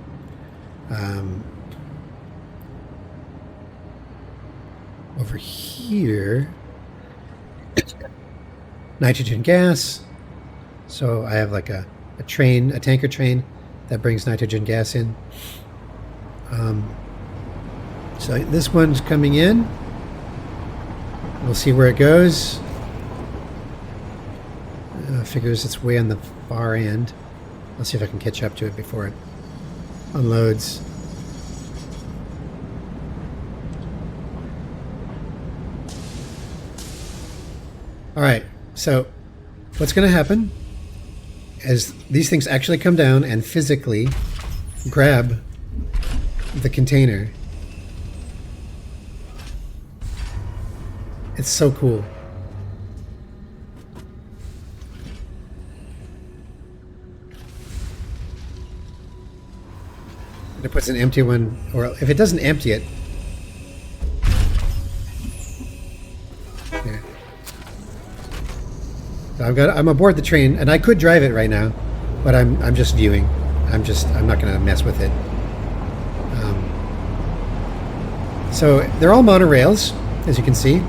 S1: Over here, nitrogen gas. So I have like a tanker train that brings nitrogen gas in. So this one's coming in. We'll see where it goes. Figures it's way on the far end. I'll see if I can catch up to it before it unloads. All right, so what's going to happen is these things actually come down and physically grab the container. It's so cool. And it puts an empty one, or if it doesn't empty it, here. So I'm aboard the train, and I could drive it right now, but I'm just viewing. I'm not going to mess with it. So they're all monorails, as you can see,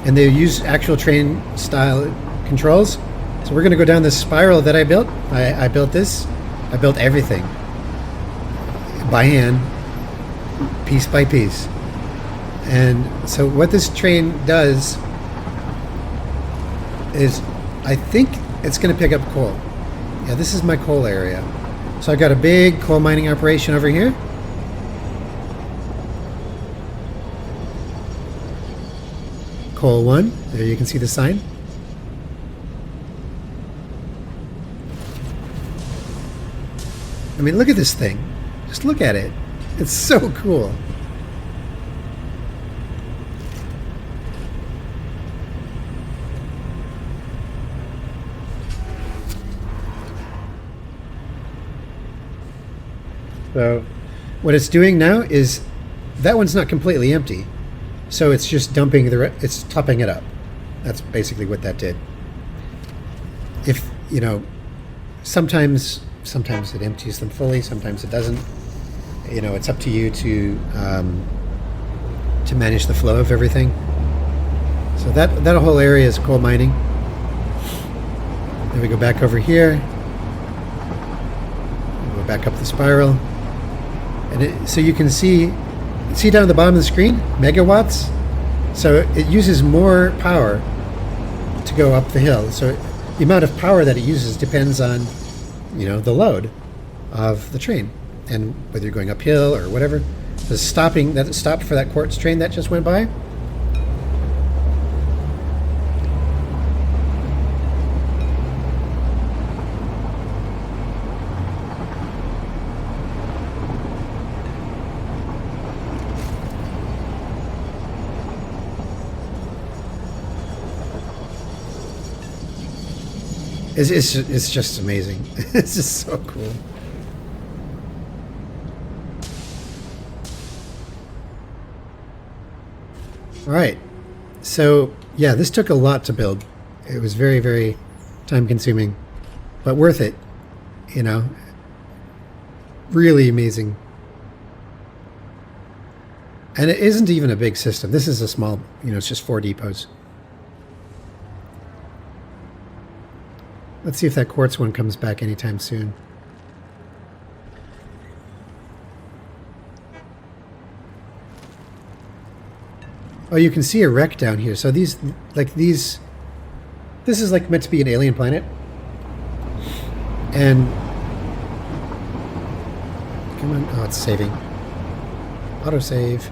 S1: and they use actual train style controls. So we're going to go down this spiral that I built. I built this. I built everything by hand, piece by piece. And so what this train does is, I think it's going to pick up coal. Yeah, this is my coal area. So I've got a big coal mining operation over here. Coal 1, there you can see the sign. I mean, look at this thing. Just look at it. It's so cool. So what it's doing now is that one's not completely empty. So it's just dumping it's topping it up. That's basically what that did. If, you know, sometimes it empties them fully, sometimes it doesn't. You know, it's up to you to manage the flow of everything. So that whole area is coal mining. Then we go back over here. We go back up the spiral. And so you can see down at the bottom of the screen, megawatts. So it uses more power to go up the hill. So the amount of power that it uses depends on, you know, the load of the train and whether you're going uphill or whatever. The stop for that quartz train that just went by. It's just amazing. It's just so cool. All right. So, yeah, this took a lot to build. It was very, very time consuming, but worth it, you know. Really amazing. And it isn't even a big system. This is a small, you know, it's just 4 depots. Let's see if that quartz one comes back anytime soon. Oh, you can see a wreck down here. So this is like meant to be an alien planet. And come on, oh, it's saving. Autosave.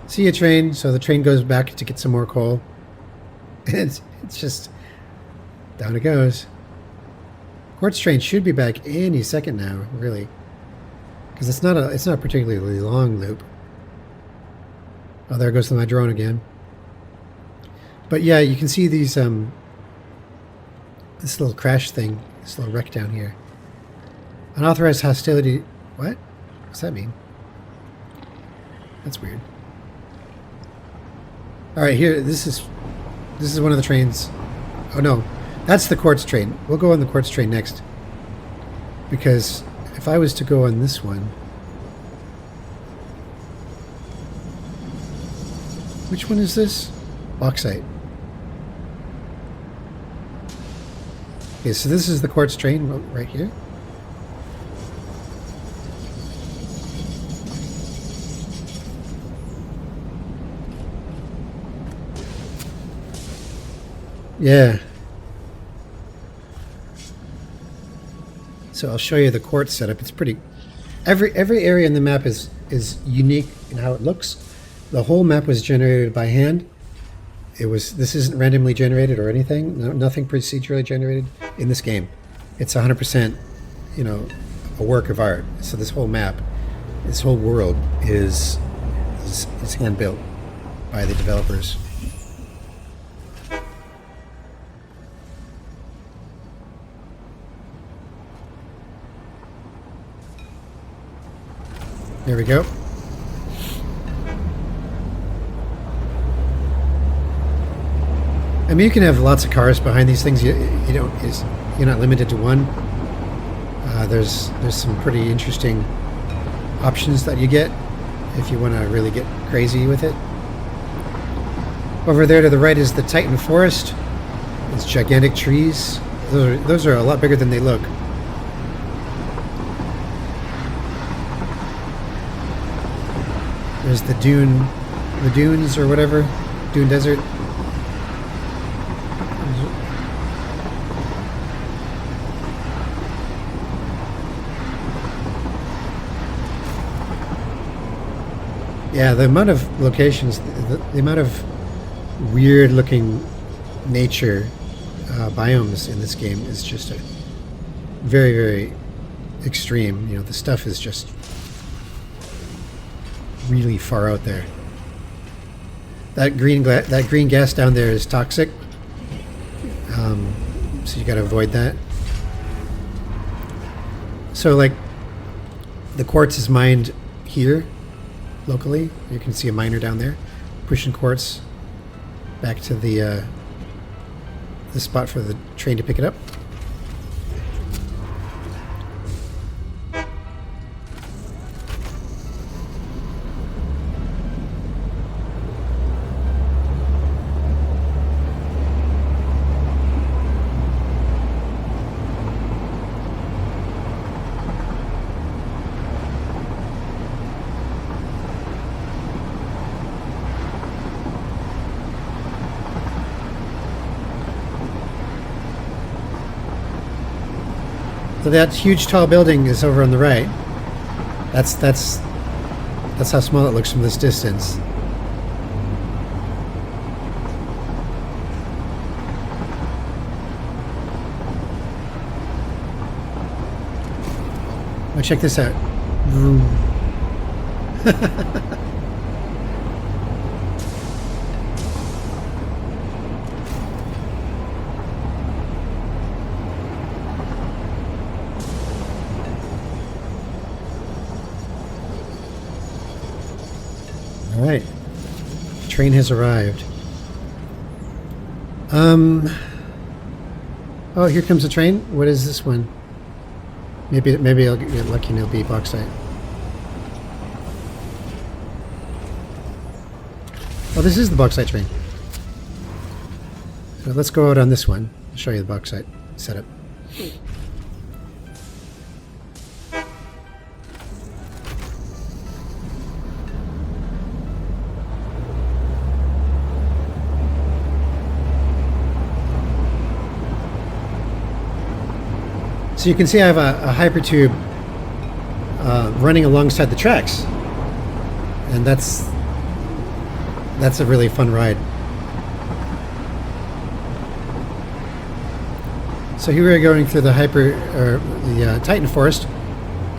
S1: See ya, train. So the train goes back to get some more coal. And it's just down it goes. Quartz Train should be back any second now, really, because it's not a particularly long loop. Oh, there goes my drone again. But yeah, you can see these this little crash thing, this little wreck down here. Unauthorized hostility. What? What's that mean? That's weird. All right, here. This is one of the trains. Oh no, that's the Quartz Train. We'll go on the Quartz Train next. Because if I was to go on this one, which one is this? Bauxite. Okay, so this is the Quartz Train right here. Yeah. So I'll show you the quartz setup. It's pretty. Every area in the map is unique in how it looks. The whole map was generated by hand. This isn't randomly generated or anything. No, nothing procedurally generated in this game. It's 100%, a work of art. So this whole map, this whole world is hand built by the developers. There we go. I mean, you can have lots of cars behind these things. You're not limited to one. There's some pretty interesting options that you get if you want to really get crazy with it. Over there to the right is the Titan Forest. It's gigantic trees. Those are a lot bigger than they look. There's the dunes or whatever, dune desert. Yeah, the amount of locations, the amount of weird-looking nature biomes in this game is just very, very extreme. The stuff is just really far out there. That green gas down there is toxic, so you got to avoid that. So, like, the quartz is mined here locally. You can see a miner down there pushing quartz back to the spot for the train to pick it up. So that huge tall building is over on the right. That's how small it looks from this distance. Oh, check this out. All right, train has arrived. Oh, here comes the train. What is this one? Maybe I'll get lucky and it'll be bauxite. Oh, this is the bauxite train. So let's go out on this one. I'll show you the bauxite setup. So you can see I have a hypertube running alongside the tracks. and that's a really fun ride. So here we're going through the Titan Forest,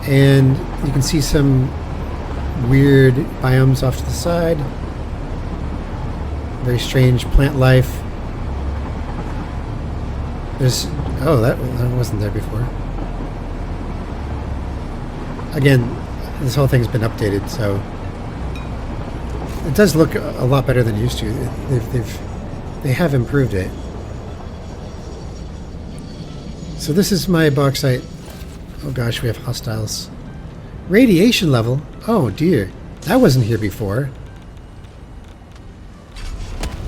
S1: and you can see some weird biomes off to the side. Very strange plant life. There's that wasn't there before. Again, this whole thing's been updated, so it does look a lot better than it used to. They have improved it. So this is my bauxite. Oh gosh, we have hostiles. Radiation level? Oh dear. That wasn't here before.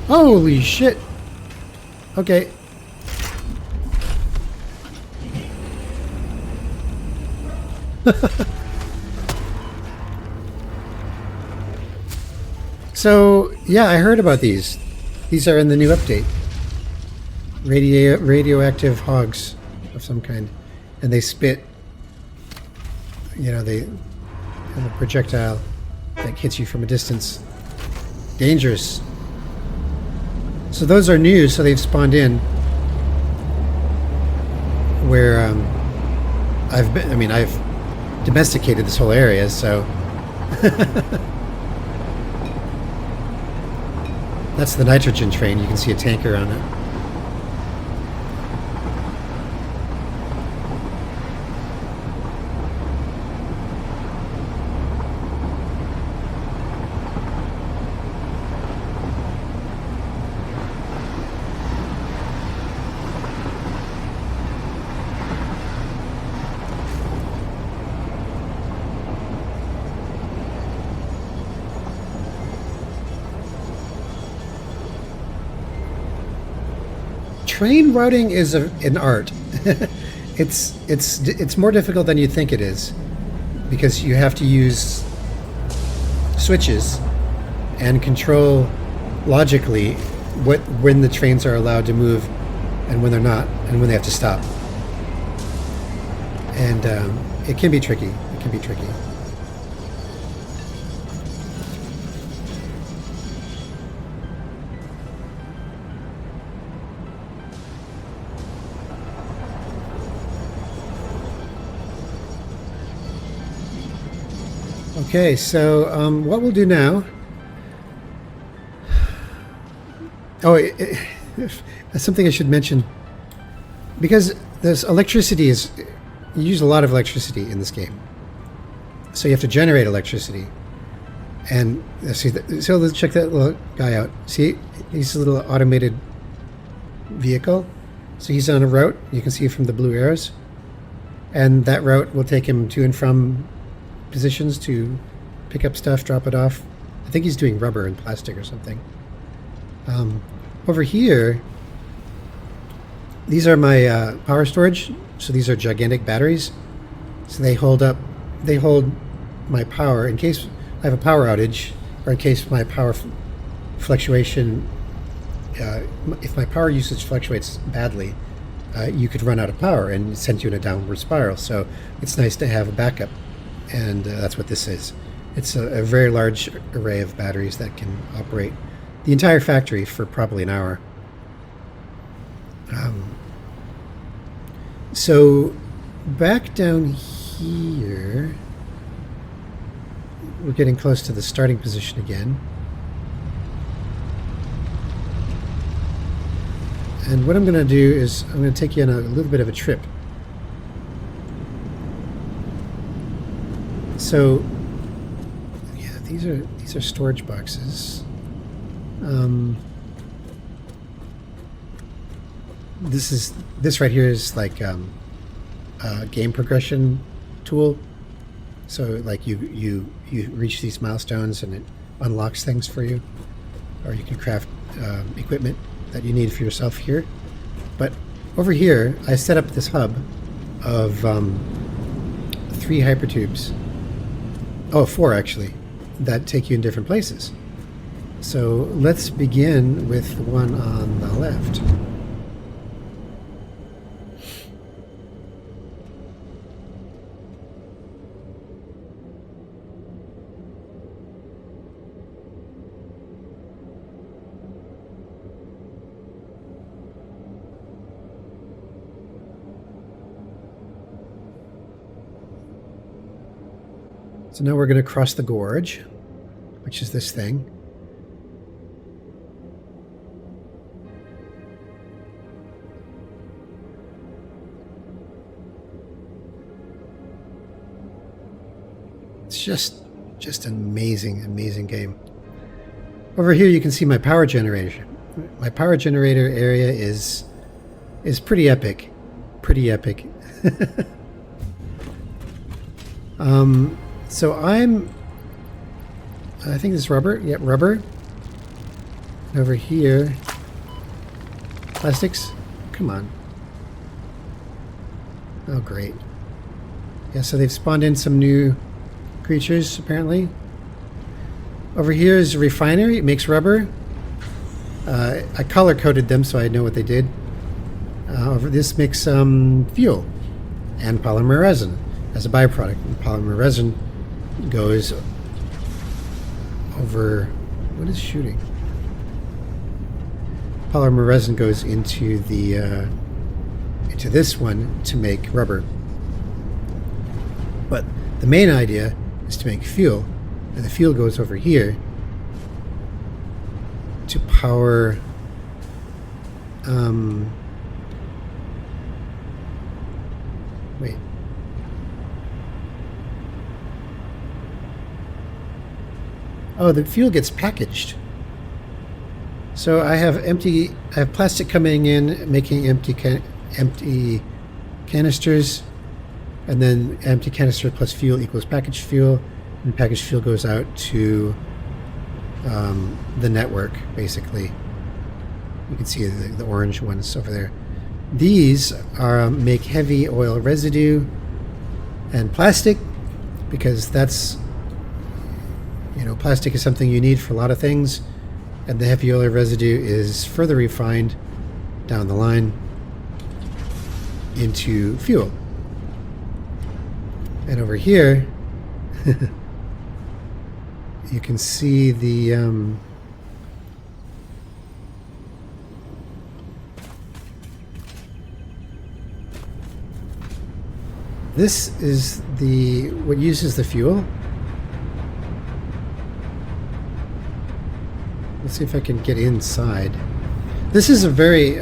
S1: Holy shit. Okay. So, yeah, I heard about these. These are in the new update. Radioactive hogs of some kind. And they spit, they have a projectile that hits you from a distance. Dangerous. So those are new, so they've spawned in where I've domesticated this whole area, so that's the nitrogen train. You can see a tanker on it. Train routing is an art. It's more difficult than you think it is, because you have to use switches and control logically when the trains are allowed to move and when they're not, and when they have to stop. And it can be tricky. It can be tricky. Okay, so what we'll do now... Oh, that's something I should mention. Because there's electricity you use a lot of electricity in this game. So you have to generate electricity. And so let's check that little guy out. See, he's a little automated vehicle. So he's on a route. You can see from the blue arrows. And that route will take him to and from positions to pick up stuff, drop it off. I think he's doing rubber and plastic or something. Over here, these are my power storage. So these are gigantic batteries. So they hold my power in case I have a power outage, or in case my power fluctuation, if my power usage fluctuates badly, you could run out of power and send you in a downward spiral. So it's nice to have a backup. And that's what this is. It's a very large array of batteries that can operate the entire factory for probably an hour. So back down here, we're getting close to the starting position again. And what I'm going to do is I'm going to take you on a little bit of a trip. So, yeah, these are storage boxes. This right here is like a game progression tool. So, like you reach these milestones and it unlocks things for you, or you can craft equipment that you need for yourself here. But over here, I set up this hub of 3 hypertubes. Oh, 4 actually, that take you in different places. So let's begin with the one on the left. So now we're going to cross the gorge, which is this thing. It's just an amazing, amazing game. Over here you can see my power generator. My power generator area is pretty epic. Pretty epic. So I think this is rubber. Yep, rubber. Over here, plastics. Come on. Oh, great. Yeah, so they've spawned in some new creatures, apparently. Over here is Refinery. It makes rubber. I color-coded them so I know what they did. Over this makes fuel and polymer resin as a byproduct. And polymer resin goes over... What is shooting? Polymer resin goes into the into this one to make rubber. But the main idea is to make fuel, and the fuel goes over here to power wait. Oh, the fuel gets packaged. So I have plastic coming in, making empty canisters, and then empty canister plus fuel equals packaged fuel, and packaged fuel goes out to the network, basically. You can see the orange ones over there. These are make heavy oil residue and plastic, because that's, plastic is something you need for a lot of things, and the heavy oil residue is further refined down the line into fuel. And over here, you can see the this is what uses the fuel. Let's see if I can get inside. This is a very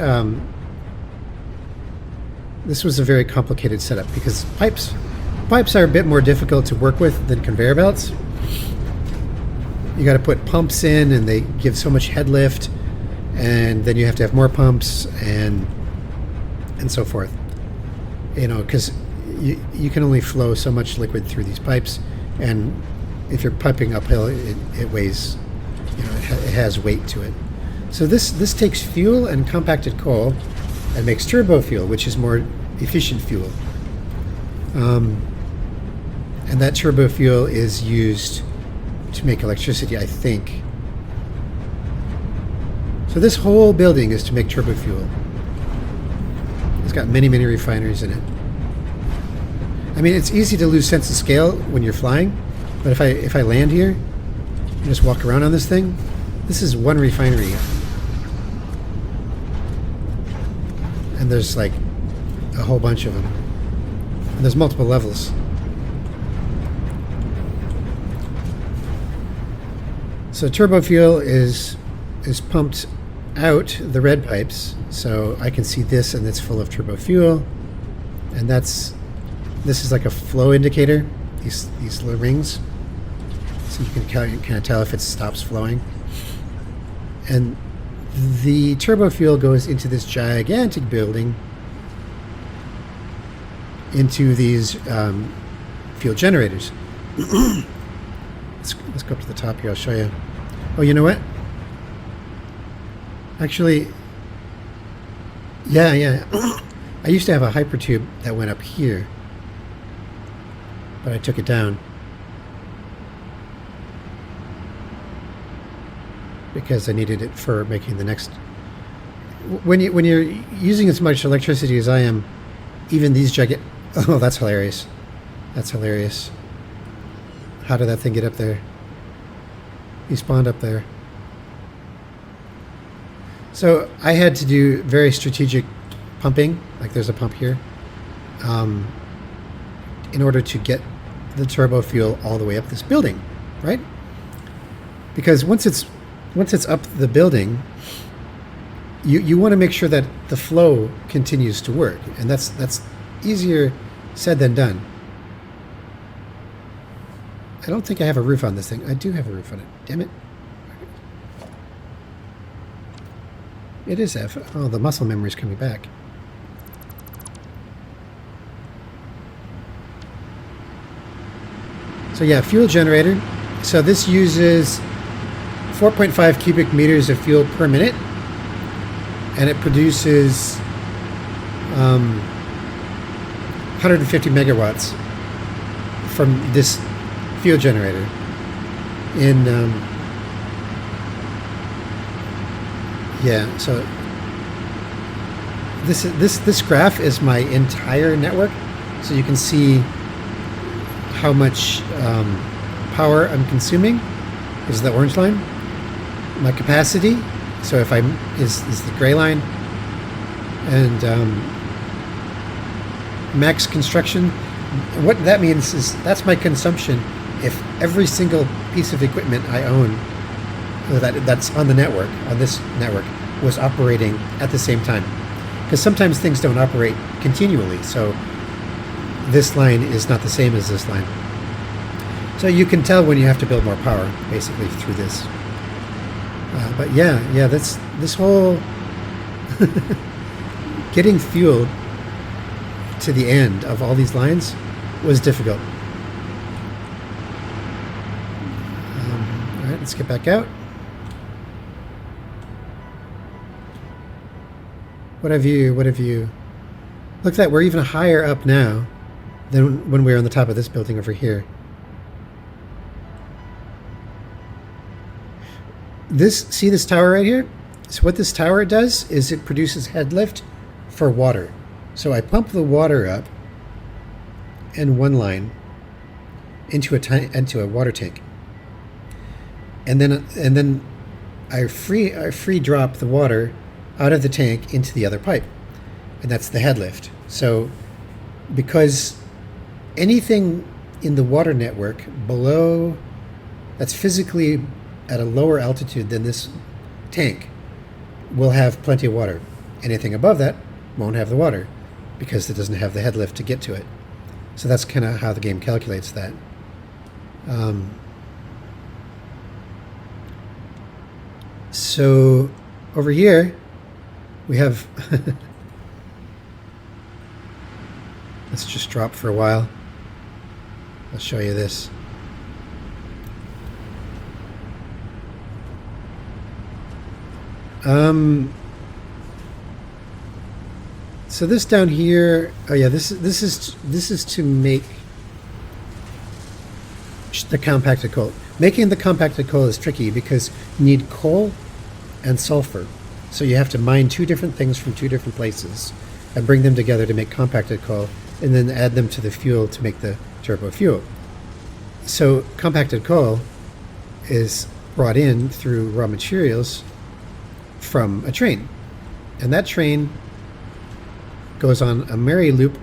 S1: this was a very complicated setup, because pipes are a bit more difficult to work with than conveyor belts. You got to put pumps in, and they give so much head lift, and then you have to have more pumps and so forth. Because you can only flow so much liquid through these pipes, and if you're piping uphill, it weighs, it has weight to it. So this takes fuel and compacted coal and makes turbo fuel, which is more efficient fuel. And that turbo fuel is used to make electricity, I think. So this whole building is to make turbo fuel. It's got many, many refineries in it. I mean, it's easy to lose sense of scale when you're flying, but if I land here and just walk around on this thing, this is one refinery. And there's like a whole bunch of them. And there's multiple levels. So turbo fuel is pumped out the red pipes, so I can see this, and it's full of turbo fuel, and this is like a flow indicator. These little rings, so you can kind of tell if it stops flowing. And the turbo fuel goes into this gigantic building, into these fuel generators. Let's go up to the top here. I'll show you. Oh, you know what? Actually, yeah. I used to have a hypertube that went up here, but I took it down because I needed it for making the next. When you're using as much electricity as I am, even these giant. Oh, that's hilarious. That's hilarious. How did that thing get up there? He spawned up there. So I had to do very strategic pumping, like there's a pump here, in order to get the turbo fuel all the way up this building, right? Because once it's up the building, you want to make sure that the flow continues to work, and that's easier said than done. I don't think I have a roof on this thing. I do have a roof on it. Damn it. It is F. Oh, the muscle memory is coming back. So yeah, fuel generator. So this uses 4.5 cubic meters of fuel per minute, and it produces 150 megawatts from this fuel generator. In yeah, so this graph is my entire network, so you can see how much power I'm consuming. This is the orange line. My capacity, so if I'm is the gray line, and max construction. What that means is that's my consumption if every single piece of equipment I own that's on the network, on this network, was operating at the same time. Because sometimes things don't operate continually, so this line is not the same as this line. So you can tell when you have to build more power, basically, through this. But yeah, that's this whole getting fuel to the end of all these lines was difficult. All right, let's get back out. What have you? Look at that, we're even higher up now than when we were on the top of this building over here. See this tower right here? So what this tower does is it produces head lift for water. So I pump the water up in one line into a water tank, and then I free drop the water out of the tank into the other pipe, and that's the head lift. So because anything in the water network below that's physically at a lower altitude than this tank will have plenty of water. Anything above that won't have the water because it doesn't have the head lift to get to it. So that's kind of how the game calculates that. So over here we have let's just drop for a while. I'll show you this. So this down here, oh yeah, this is to make the compacted coal. Making the compacted coal is tricky because you need coal and sulfur. So you have to mine two different things from two different places and bring them together to make compacted coal, and then add them to the fuel to make the turbo fuel. So compacted coal is brought in through raw materials from a train, and that train goes on a merry loop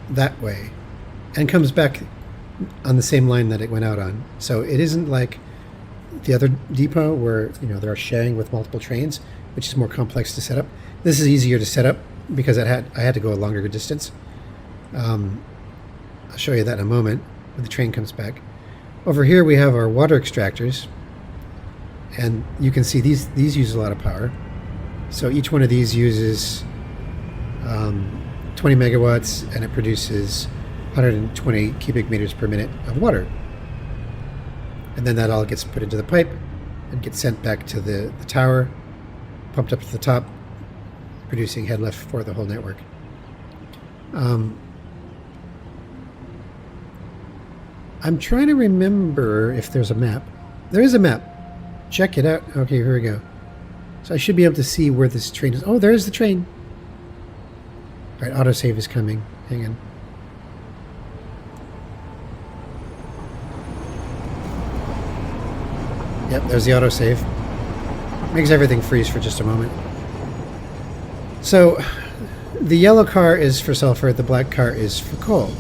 S1: that way and comes back on the same line that it went out on. So it isn't like the other depot where they're sharing with multiple trains, which is more complex to set up. This is easier to set up because I had to go a longer distance. I'll show you that in a moment when the train comes back. Over here we have our water extractors, and you can see these use a lot of power. So each one of these uses 20 megawatts, and it produces 120 cubic meters per minute of water. And then that all gets put into the pipe and gets sent back to the tower, pumped up to the top, producing head lift for the whole network. I'm trying to remember if there's a map. There is a map. Check it out. Okay, here we go. So I should be able to see where this train is. Oh, there's the train. All right, autosave is coming. Hang on. Yep, there's the autosave. Makes everything freeze for just a moment. So the yellow car is for sulfur, the black car is for coal.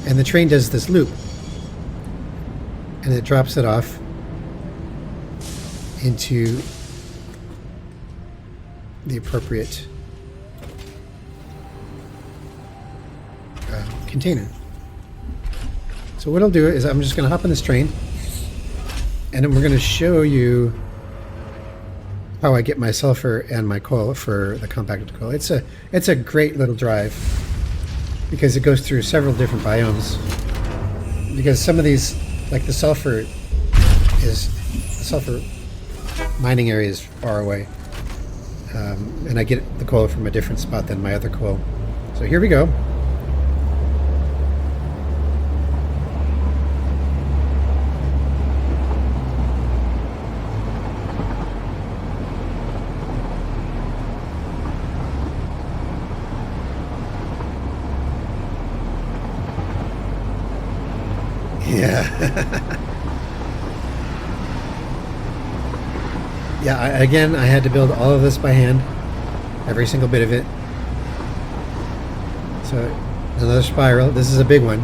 S1: And the train does this loop. And it drops it off into the appropriate container. So what I'll do is I'm just going to hop on this train, and then we're going to show you how I get my sulfur and my coal for the compacted coal. It's a great little drive because it goes through several different biomes. Because some of these, like the sulfur mining area is far away, and I get the coal from a different spot than my other coal. So here we go. Yeah. Yeah, again, I had to build all of this by hand. Every single bit of it. So, another spiral. This is a big one.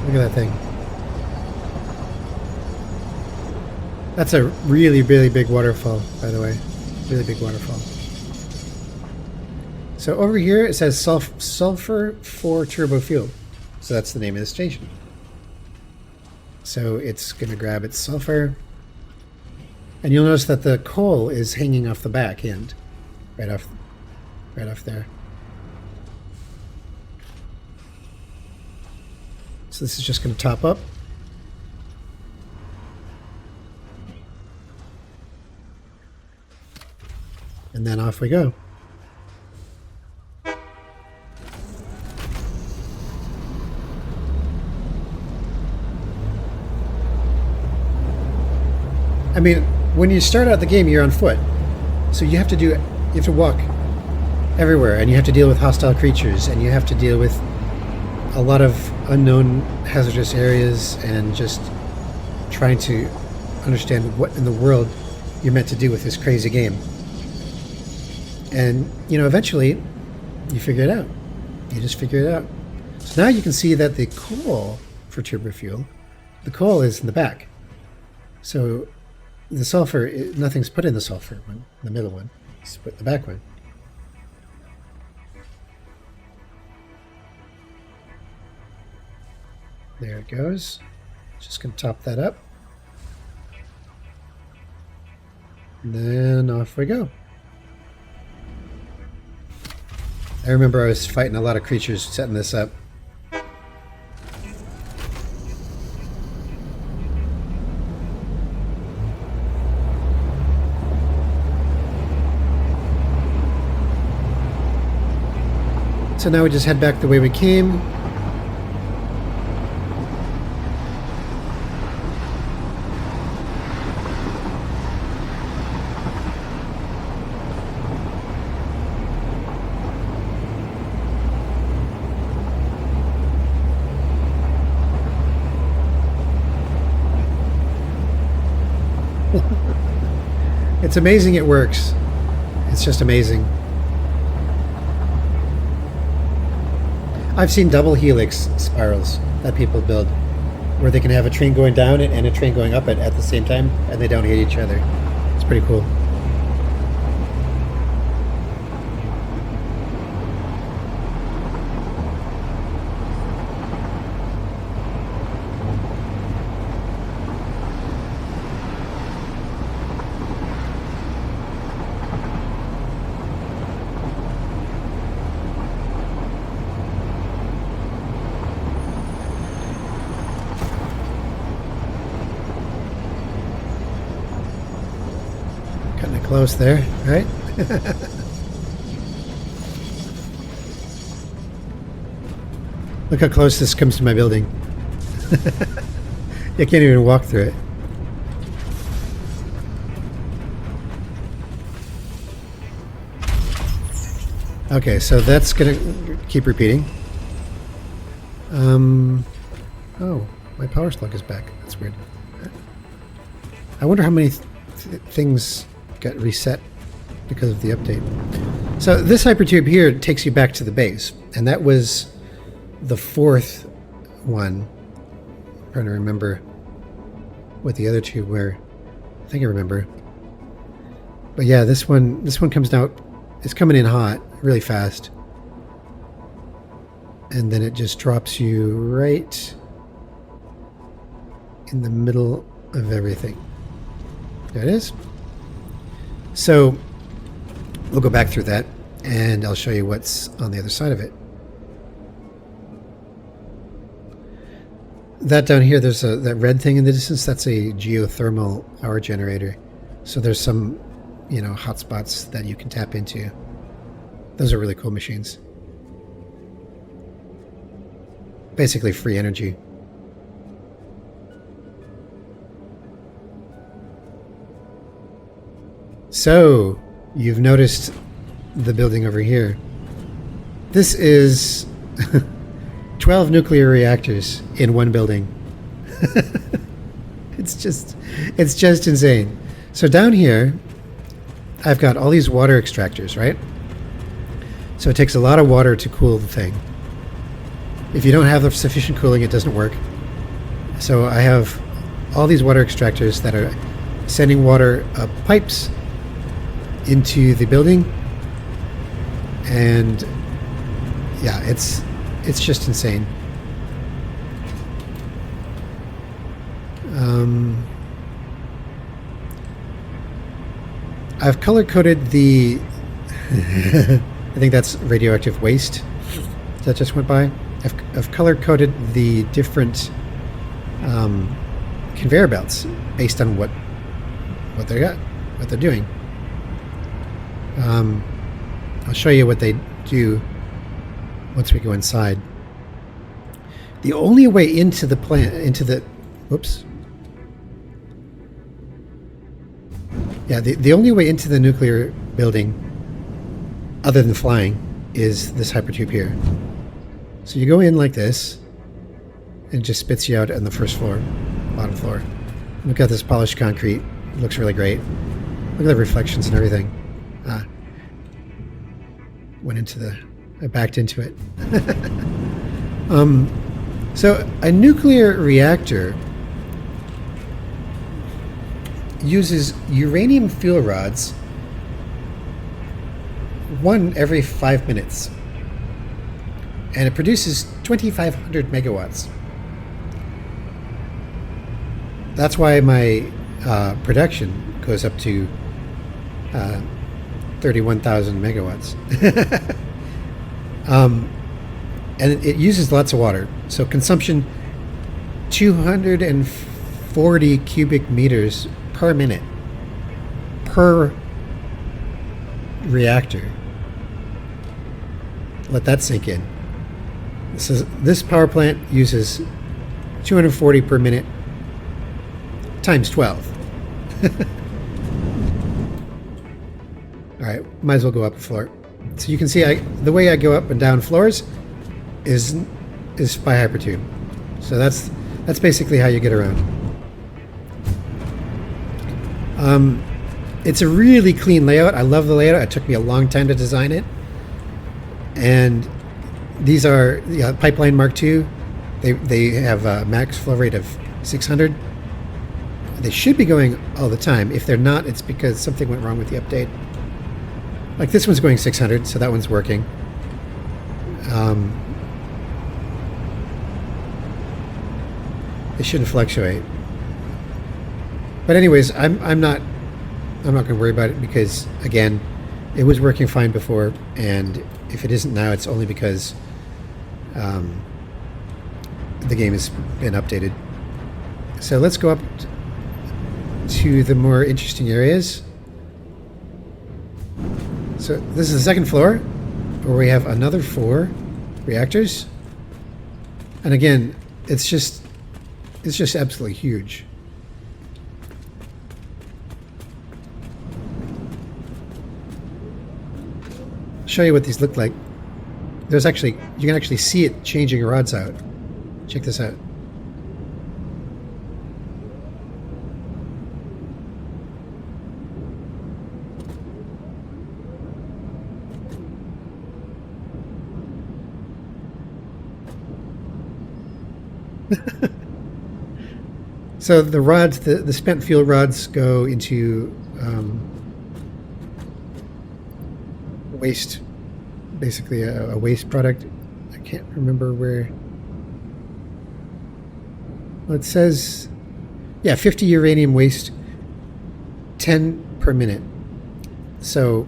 S1: Look at that thing. That's a really, really big waterfall, by the way. Really big waterfall. So over here it says sulfur 4 turbo fuel. So that's the name of the station. So it's going to grab its sulfur. And you'll notice that the coal is hanging off the back end. Right off there. So this is just going to top up. And then off we go. I mean, when you start out the game, you're on foot. So you have to walk everywhere, and you have to deal with hostile creatures, and you have to deal with a lot of unknown hazardous areas, and just trying to understand what in the world you're meant to do with this crazy game. And, you know, eventually you figure it out. You just figure it out. So now you can see that the coal for turbo fuel, the coal is in the back. So the sulfur, nothing's put in the sulfur one, the middle one. It's put in the back one. There it goes. Just going to top that up. And then off we go. I remember I was fighting a lot of creatures setting this up. So now we just head back the way we came. It's amazing it works. It's just amazing. I've seen double helix spirals that people build where they can have a train going down it and a train going up it at the same time, and they don't hit each other. It's pretty cool. Cutting it close there, right? Look how close this comes to my building. You can't even walk through it. Okay, so that's gonna keep repeating. Oh, my power slug is back. That's weird. I wonder how many things got reset because of the update. So this hypertube here takes you back to the base, and that was the fourth one. I'm trying to remember what the other two were. I think I remember. But yeah, this one comes out. It's coming in hot, really fast, and then it just drops you right in the middle of everything. There it is. So we'll go back through that, and I'll show you what's on the other side of it. That down here, there's that red thing in the distance. That's a geothermal power generator. So there's some, hot spots that you can tap into. Those are really cool machines. Basically free energy. So, you've noticed the building over here. This is 12 nuclear reactors in one building. It's just insane. So down here, I've got all these water extractors, right? So it takes a lot of water to cool the thing. If you don't have the sufficient cooling, it doesn't work. So I have all these water extractors that are sending water up pipes into the building, and yeah, it's just insane. I've color-coded the I think that's radioactive waste that just went by. I've color-coded the different conveyor belts based on what they're doing. I'll show you what they do once we go inside. The only way into the plant, whoops. Yeah, the only way into the nuclear building, other than flying, is this hypertube here. So you go in like this, and it just spits you out on the first floor, bottom floor. Look at this polished concrete. It looks really great. Look at the reflections and everything. I backed into it. So a nuclear reactor uses uranium fuel rods one every 5 minutes, and it produces 2,500 megawatts. That's why my production goes up to 31,000 megawatts. And it uses lots of water. So consumption 240 cubic meters per minute per reactor. Let that sink in. This power plant uses 240 per minute times 12. All right, might as well go up a floor. So you can see the way I go up and down floors is by hypertube. So that's basically how you get around. It's a really clean layout. I love the layout. It took me a long time to design it. And these are Pipeline Mark II. They have a max flow rate of 600. They should be going all the time. If they're not, it's because something went wrong with the update. Like this one's going 600, so that one's working. It shouldn't fluctuate. But anyways, I'm not going to worry about it because, again, it was working fine before, and if it isn't now, it's only because the game has been updated. So let's go up to the more interesting areas. So this is the second floor, where we have another 4 reactors, and again, it's just absolutely huge. I'll show you what these look like. You can actually see it changing rods out. Check this out. So the rods, the spent fuel rods, go into waste, basically a waste product. I can't remember where. Well, it says, yeah, 50 uranium waste, 10 per minute. So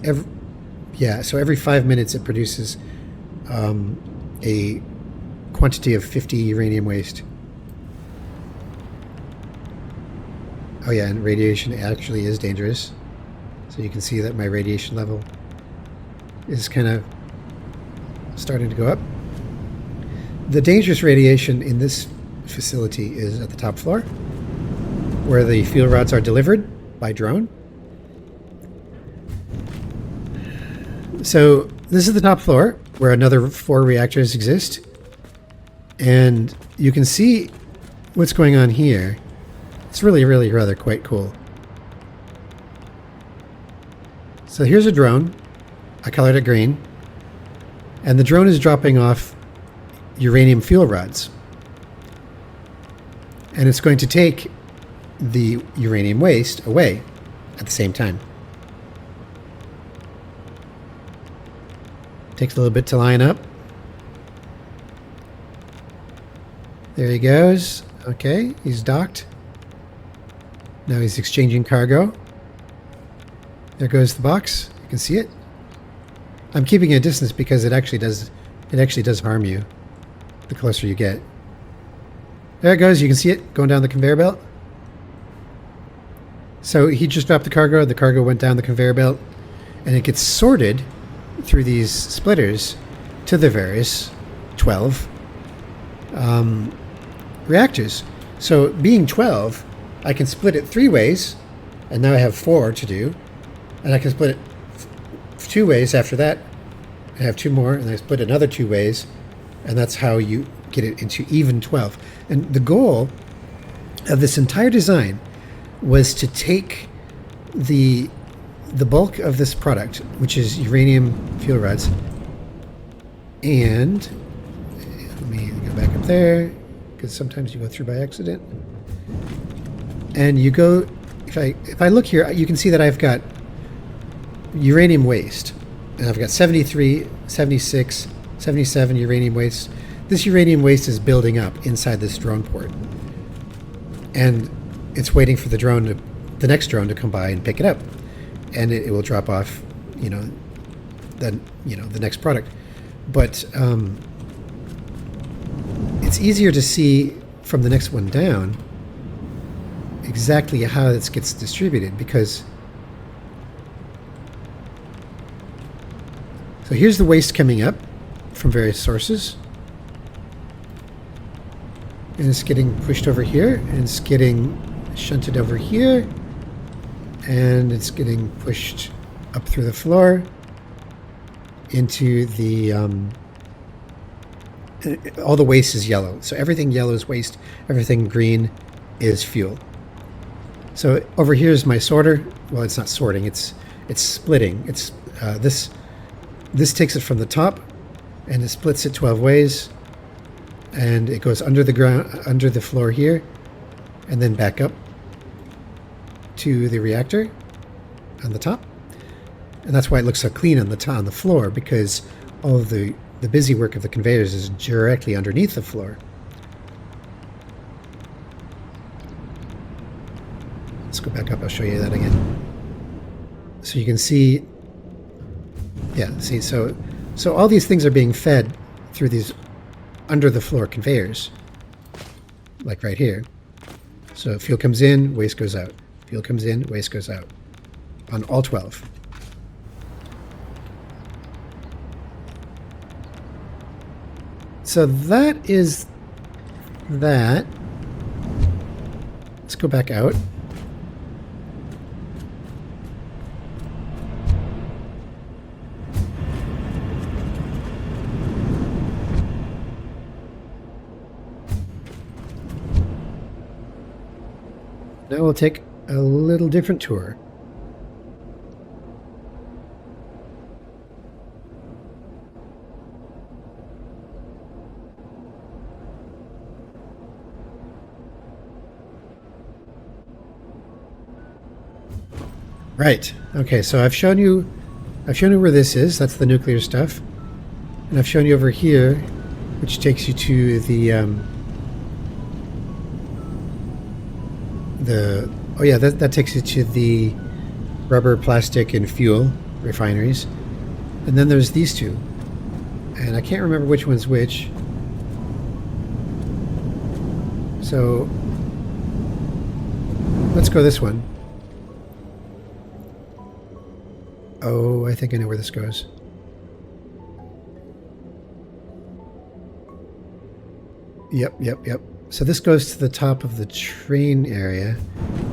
S1: every 5 minutes it produces a quantity of 50 uranium waste. Oh yeah, and radiation actually is dangerous. So you can see that my radiation level is kind of starting to go up. The dangerous radiation in this facility is at the top floor, where the fuel rods are delivered by drone. So this is the top floor, where another 4 reactors exist. And you can see what's going on here. It's really, really rather quite cool. So here's a drone. I colored it green. And the drone is dropping off uranium fuel rods. And it's going to take the uranium waste away at the same time. Takes a little bit to line up. There he goes. Okay, he's docked. Now he's exchanging cargo. There goes the box. You can see it. I'm keeping a distance because it actually does harm you the closer you get. There it goes. You can see it going down the conveyor belt. So he just dropped the cargo went down the conveyor belt, and it gets sorted through these splitters to the various 12 reactors. So being 12, I can split it 3 ways, and now I have 4 to do. And I can split it 2 ways after that. I have 2 more, and I split another 2 ways, and that's how you get it into even 12. And the goal of this entire design was to take the bulk of this product, which is uranium fuel rods, and let me go back up there, because sometimes you go through by accident. And you go, if I look here, you can see that I've got uranium waste, and I've got 73, 76, 77 uranium waste. This uranium waste is building up inside this drone port, and it's waiting for the next drone to come by and pick it up, and it will drop off, the next product. But it's easier to see from the next one down exactly how this gets distributed, because so here's the waste coming up from various sources, and it's getting pushed over here, and it's getting shunted over here, and it's getting pushed up through the floor into the all the waste is yellow. So everything yellow is waste, everything green is fuel. So over here is my sorter. Well, it's not sorting, it's splitting. It's this takes it from the top, and it splits it 12 ways, and it goes under the ground, under the floor here, and then back up to the reactor on the top. And that's why it looks so clean on the floor, because all of the busy work of the conveyors is directly underneath the floor. Let's go back up, I'll show you that again. So you can see, yeah, see, so all these things are being fed through these under the floor conveyors, like right here. So fuel comes in, waste goes out. Fuel comes in, waste goes out on all 12. So that is that. Let's go back out. now we'll take a little different tour. Right. Okay, so I've shown you where this is. That's the nuclear stuff. And I've shown you over here, which takes you to oh yeah, that takes you to the rubber, plastic, and fuel refineries. And then there's these two. And I can't remember which one's which. So let's go this one. Oh, I think I know where this goes. Yep. So this goes to the top of the train area.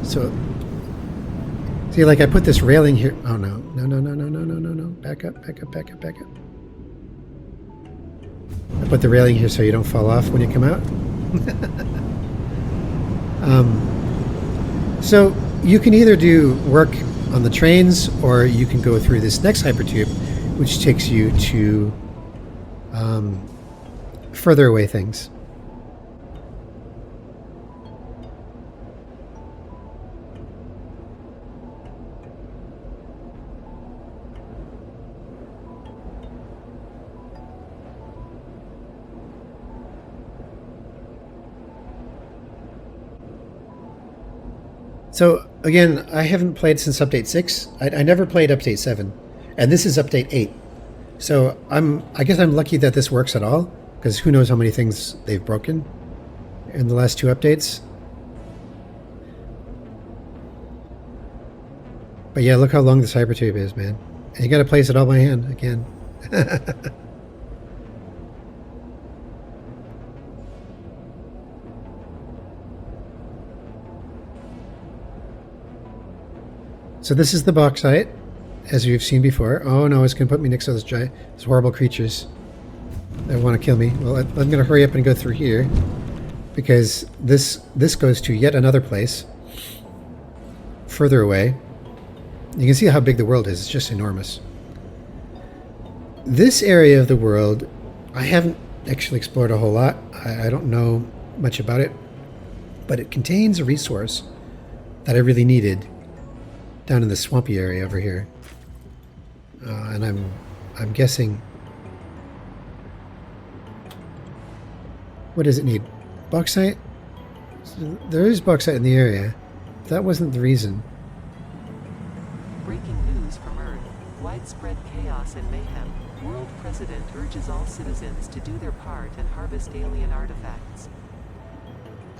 S1: So, see, like I put this railing here. Oh, no. No. Back up. I put the railing here so you don't fall off when you come out. So you can either do work on the trains, or you can go through this next hypertube, which takes you to further away things. So again, I haven't played since update 6. I never played update 7, and this is update 8. So I guess I'm lucky that this works at all, because who knows how many things they've broken in the last 2 updates. But yeah, look how long this hypertube is, man. And you got to place it all by hand again. So this is the bauxite, as you've seen before. Oh no, it's going to put me next to those horrible creatures that want to kill me. Well, I'm going to hurry up and go through here, because this goes to yet another place further away. You can see how big the world is. It's just enormous. This area of the world, I haven't actually explored a whole lot. I don't know much about it, but it contains a resource that I really needed down in the swampy area over here, and I'm guessing. What does it need? Bauxite? There is bauxite in the area. That wasn't the reason.
S2: Breaking news from Earth. Widespread chaos and mayhem. World President urges all citizens to do their part and harvest alien artifacts.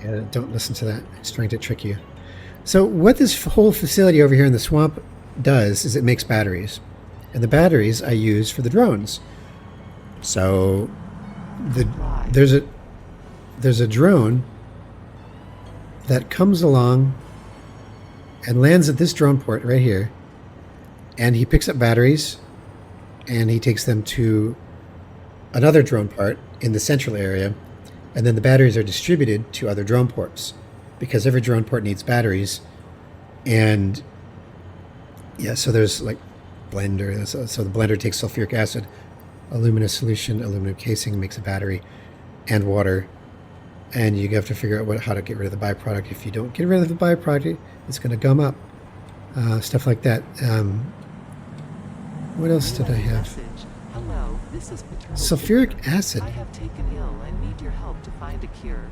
S1: Yeah, don't listen to that. It's trying to trick you. So what this whole facility over here in the swamp does is it makes batteries. And the batteries I use for the drones. So there's a drone that comes along and lands at this drone port right here. And he picks up batteries and he takes them to another drone port in the central area. And then the batteries are distributed to other drone ports, because every drone port needs batteries. And yeah, so there's like blender. So the blender takes sulfuric acid, alumina solution, aluminum casing, makes a battery, and water. And you have to figure out how to get rid of the byproduct. If you don't get rid of the byproduct, it's going to gum up. Stuff like that. What else did I have?
S2: Hello, this is
S1: Sulfuric acid.
S2: I have taken ill and need your help to find a cure.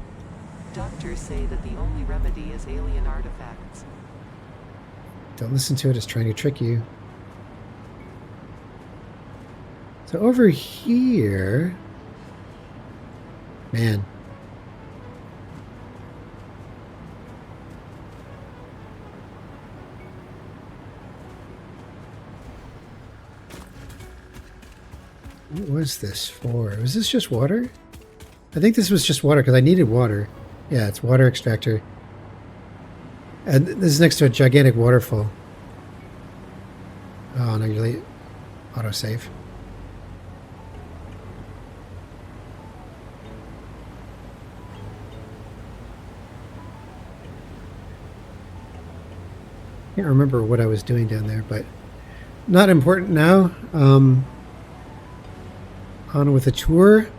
S2: Doctors say that the only remedy is alien artifacts.
S1: Don't listen to it. It's trying to trick you. So over here, man. What was this for? Was this just water? I think this was just water because I needed water. Yeah, it's water extractor. And this is next to a gigantic waterfall. Oh, no, you're late. Autosave. can't remember what I was doing down there, but not important now. On with the tour.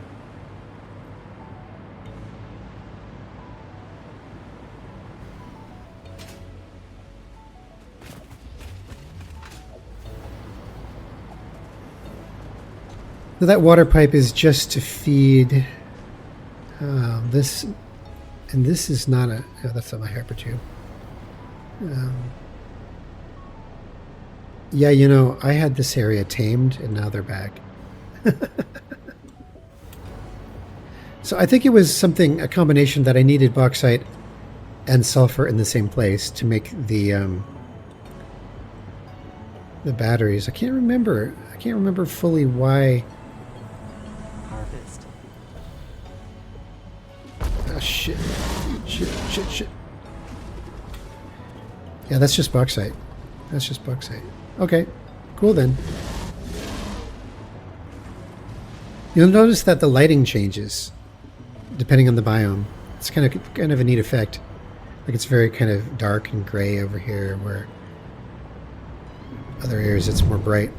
S1: So that water pipe is just to feed this, and this is not a, oh, that's not my hyper tube. Yeah, you know, I had this area tamed and now they're back. So I think it was something, a combination that I needed bauxite and sulfur in the same place to make the batteries. I can't remember fully why.
S2: Harvest.
S1: Oh, shit. Yeah, that's just bauxite. That's just bauxite. Okay, cool then. You'll notice that the lighting changes depending on the biome. It's kind of a neat effect. Like it's very kind of dark and gray over here, where other areas it's more bright.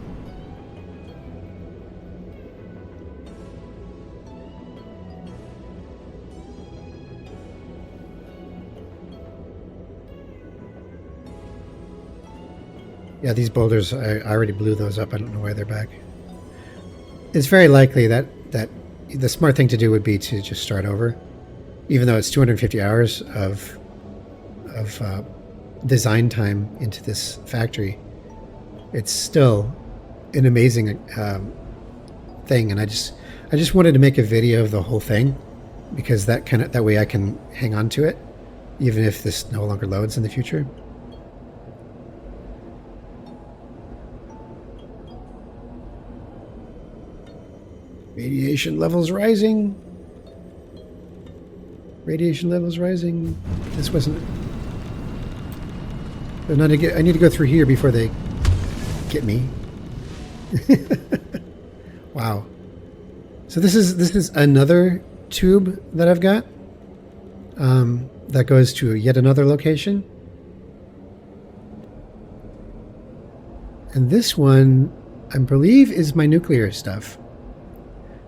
S1: Yeah, these boulders, I already blew those up. I don't know why they're back. It's very likely that the smart thing to do would be to just start over. Even though it's 250 hours of design time into this factory, it's still an amazing thing. And I just wanted to make a video of the whole thing, because that way I can hang on to it, even if this no longer loads in the future. Radiation levels rising. Radiation levels rising. This wasn't. I need to go through here before they get me. Wow. So this is another tube that I've got. That goes to yet another location. And this one, I believe, is my nuclear stuff.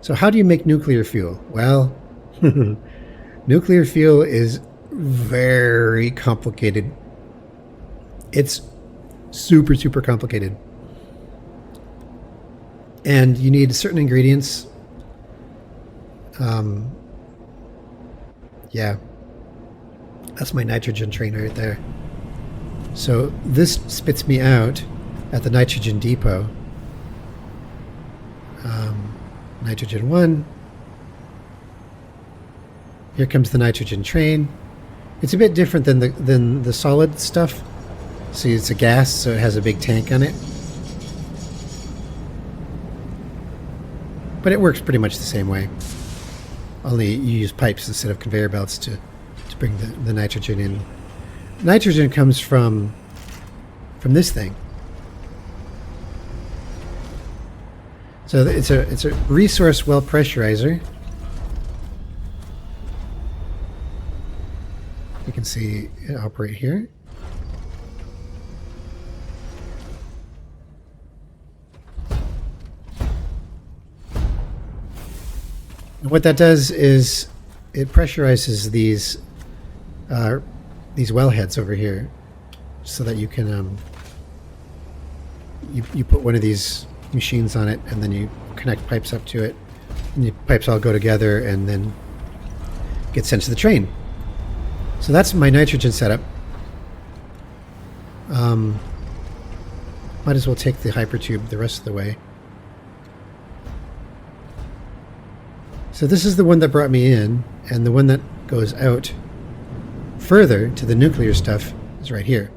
S1: So how do you make nuclear fuel? Well, nuclear fuel is very complicated. It's super, super complicated. And you need certain ingredients. Yeah. That's my nitrogen train right there. So this spits me out at the nitrogen depot. Nitrogen 1. Here comes the nitrogen train. It's a bit different than the solid stuff. See, it's a gas, so it has a big tank on it. But it works pretty much the same way. Only you use pipes instead of conveyor belts to bring the nitrogen in. Nitrogen comes from this thing. So it's a resource well pressurizer. You can see it operate here. And what that does is it pressurizes these wellheads over here, so that you can you put one of these machines on it, and then you connect pipes up to it, and the pipes all go together and then get sent to the train. So that's my nitrogen setup. Might as well take the hypertube the rest of the way. So this is the one that brought me in, and the one that goes out further to the nuclear stuff is right here.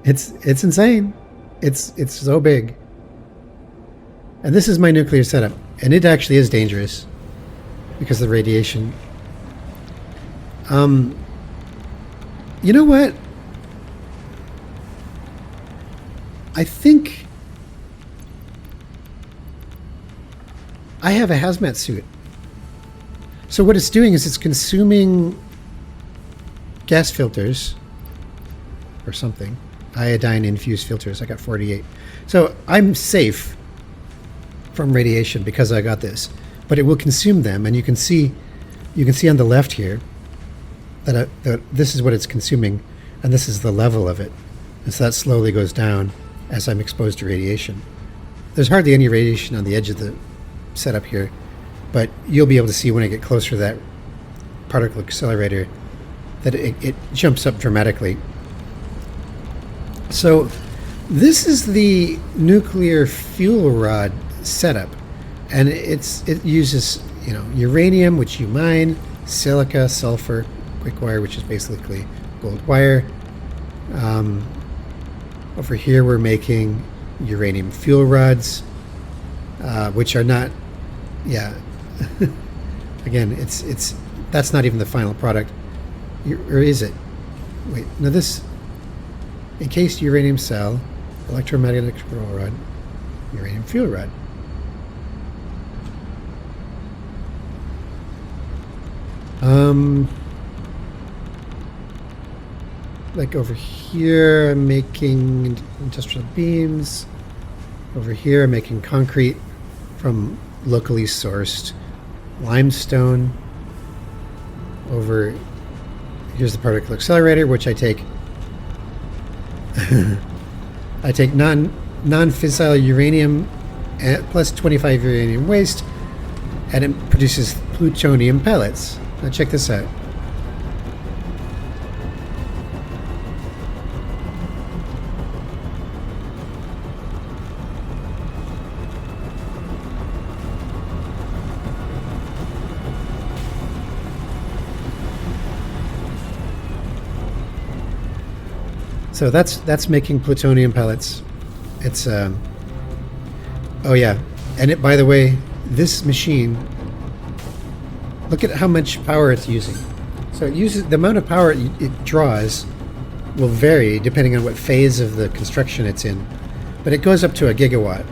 S1: It's insane. It's so big. And this is my nuclear setup, and it actually is dangerous because of the radiation. You know what? I think I have a hazmat suit. So what it's doing is it's consuming gas filters or something. Iodine infused filters. I got 48. So I'm safe from radiation because I got this. But it will consume them, and you can see on the left here that this is what it's consuming, and this is the level of it. And so that slowly goes down as I'm exposed to radiation. There's hardly any radiation on the edge of the setup here, but you'll be able to see when I get closer to that particle accelerator that it jumps up dramatically. So this is the nuclear fuel rod setup, and it uses uranium, which you mine, silica, sulfur, quick wire, which is basically gold wire. Over here we're making uranium fuel rods, which are not, again, it's that's not even the final product, or is it? Wait, no, this encased uranium cell, electromagnetic control rod, uranium fuel rod. Like over here I'm making industrial beams. Over here I'm making concrete from locally sourced limestone. Over here's the particle accelerator, which I take I take non-fissile uranium plus 25 uranium waste, and it produces plutonium pellets. Now check this out. So that's making plutonium pellets. It's oh yeah, and it, by the way, this machine, look at how much power it's using. So it uses, the amount of power it draws will vary depending on what phase of the construction it's in, but it goes up to a gigawatt.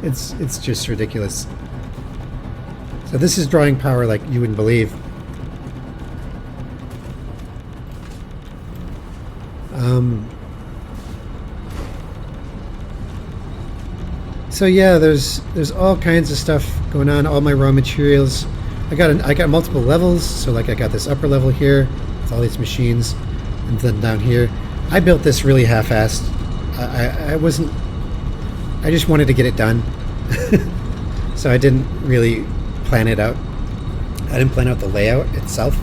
S1: It's just ridiculous. So this is drawing power like you wouldn't believe. So yeah, there's all kinds of stuff going on. All my raw materials. I got multiple levels. So like I got this upper level here with all these machines, and then down here, I built this really half-assed. I just wanted to get it done. So I didn't really plan it out. I didn't plan out the layout itself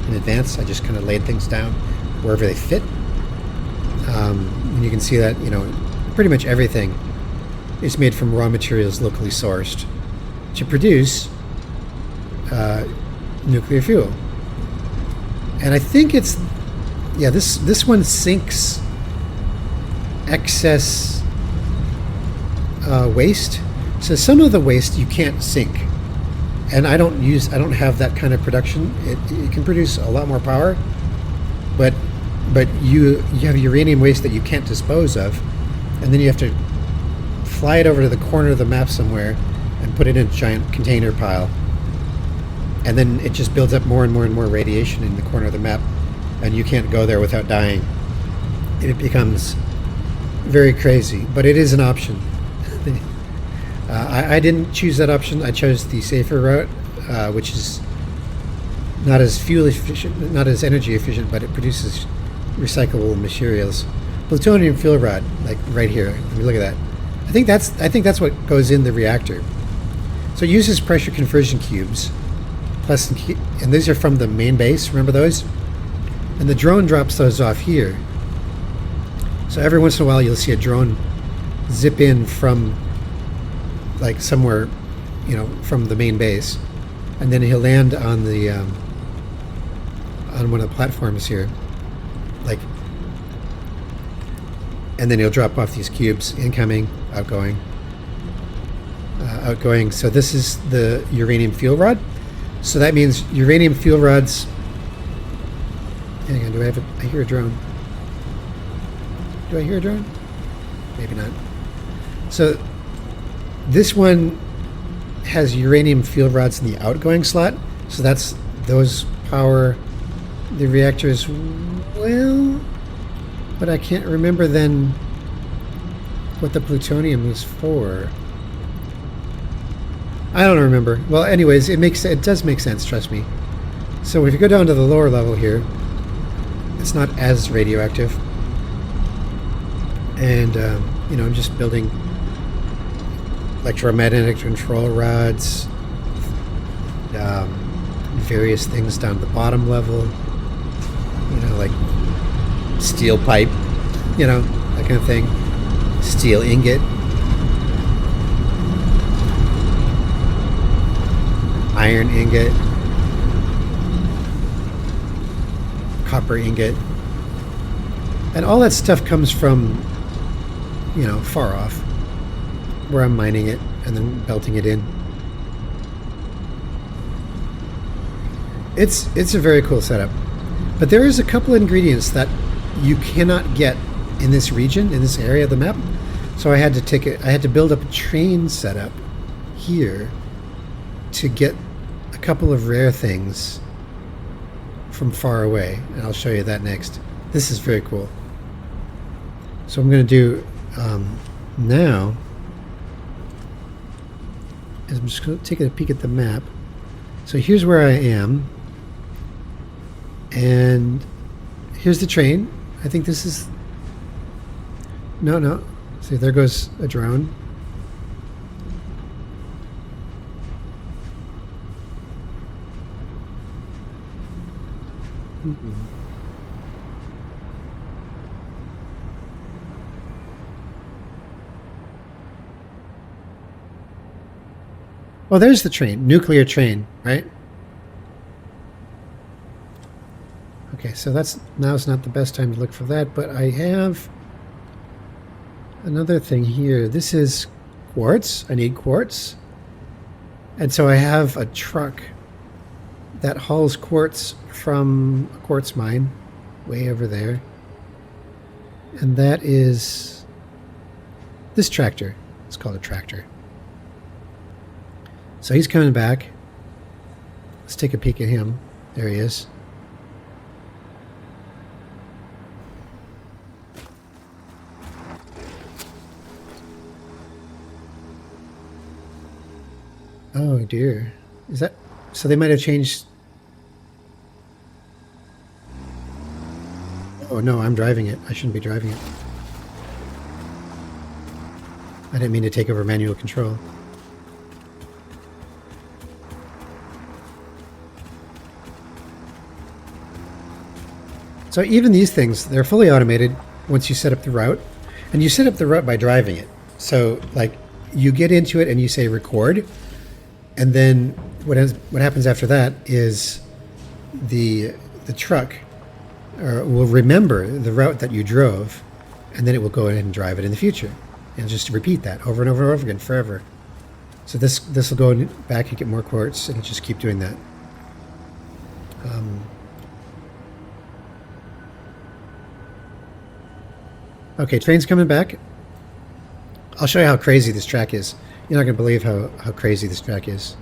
S1: in advance. I just kind of laid things down wherever they fit. And you can see that, pretty much everything is made from raw materials locally sourced to produce nuclear fuel. And I think it's, this one sinks excess waste. So some of the waste you can't sink, and I don't have that kind of production. It can produce a lot more power, but you have uranium waste that you can't dispose of, and then you have to fly it over to the corner of the map somewhere and put it in a giant container pile, and then it just builds up more and more and more radiation in the corner of the map, and you can't go there without dying. It becomes very crazy, but it is an option. I didn't choose that option. I chose the safer route, which is not as fuel efficient, not as energy efficient, but it produces recyclable materials. Plutonium fuel rod, like right here. Let me look at that. I think that's what goes in the reactor. So it uses pressure conversion cubes, plus, and these are from the main base. Remember those? And the drone drops those off here. So every once in a while, you'll see a drone zip in from, like somewhere, from the main base, and then he'll land on the on one of the platforms here, like. And then he'll drop off these cubes, incoming, outgoing, outgoing. So this is the uranium fuel rod. So that means uranium fuel rods. Hang on, I hear a drone. Do I hear a drone? Maybe not. So this one has uranium fuel rods in the outgoing slot. So those power the reactors well, but I can't remember then what the plutonium was for. I don't remember. Well, anyways, it does make sense, trust me. So if you go down to the lower level here, it's not as radioactive. And, you know, I'm just building electromagnetic control rods, various things down at the bottom level, you know, like steel pipe, you know, that kind of thing, steel ingot, iron ingot, copper ingot, and all that stuff comes from, you know, far off, where I'm mining it and then belting it in. It's a very cool setup, but there is a couple ingredients that you cannot get in this region, in this area of the map. So I had to build up a train setup here to get a couple of rare things from far away, and I'll show you that next. This is very cool. So I'm going to do now is I'm just going to take a peek at the map. So here's where I am, and here's the train. I think this is no. See, there goes a drone. Well, there's the train, nuclear train, right? Okay, so now's not the best time to look for that, but I have another thing here. This is quartz. I need quartz. And so I have a truck that hauls quartz from a quartz mine way over there. And that is this tractor. It's called a tractor. So he's coming back. Let's take a peek at him. There he is. Oh dear. Is that... So they might have changed... Oh no, I'm driving it. I shouldn't be driving it. I didn't mean to take over manual control. So even these things, they're fully automated once you set up the route. And you set up the route by driving it. So, like, you get into it and you say record. And then what happens after that is the truck will remember the route that you drove. And then it will go ahead and drive it in the future. And just repeat that over and over and over again forever. So this will go back and get more quartz and just keep doing that. Okay, train's coming back. I'll show you how crazy this track is. You're not going to believe how crazy this track is.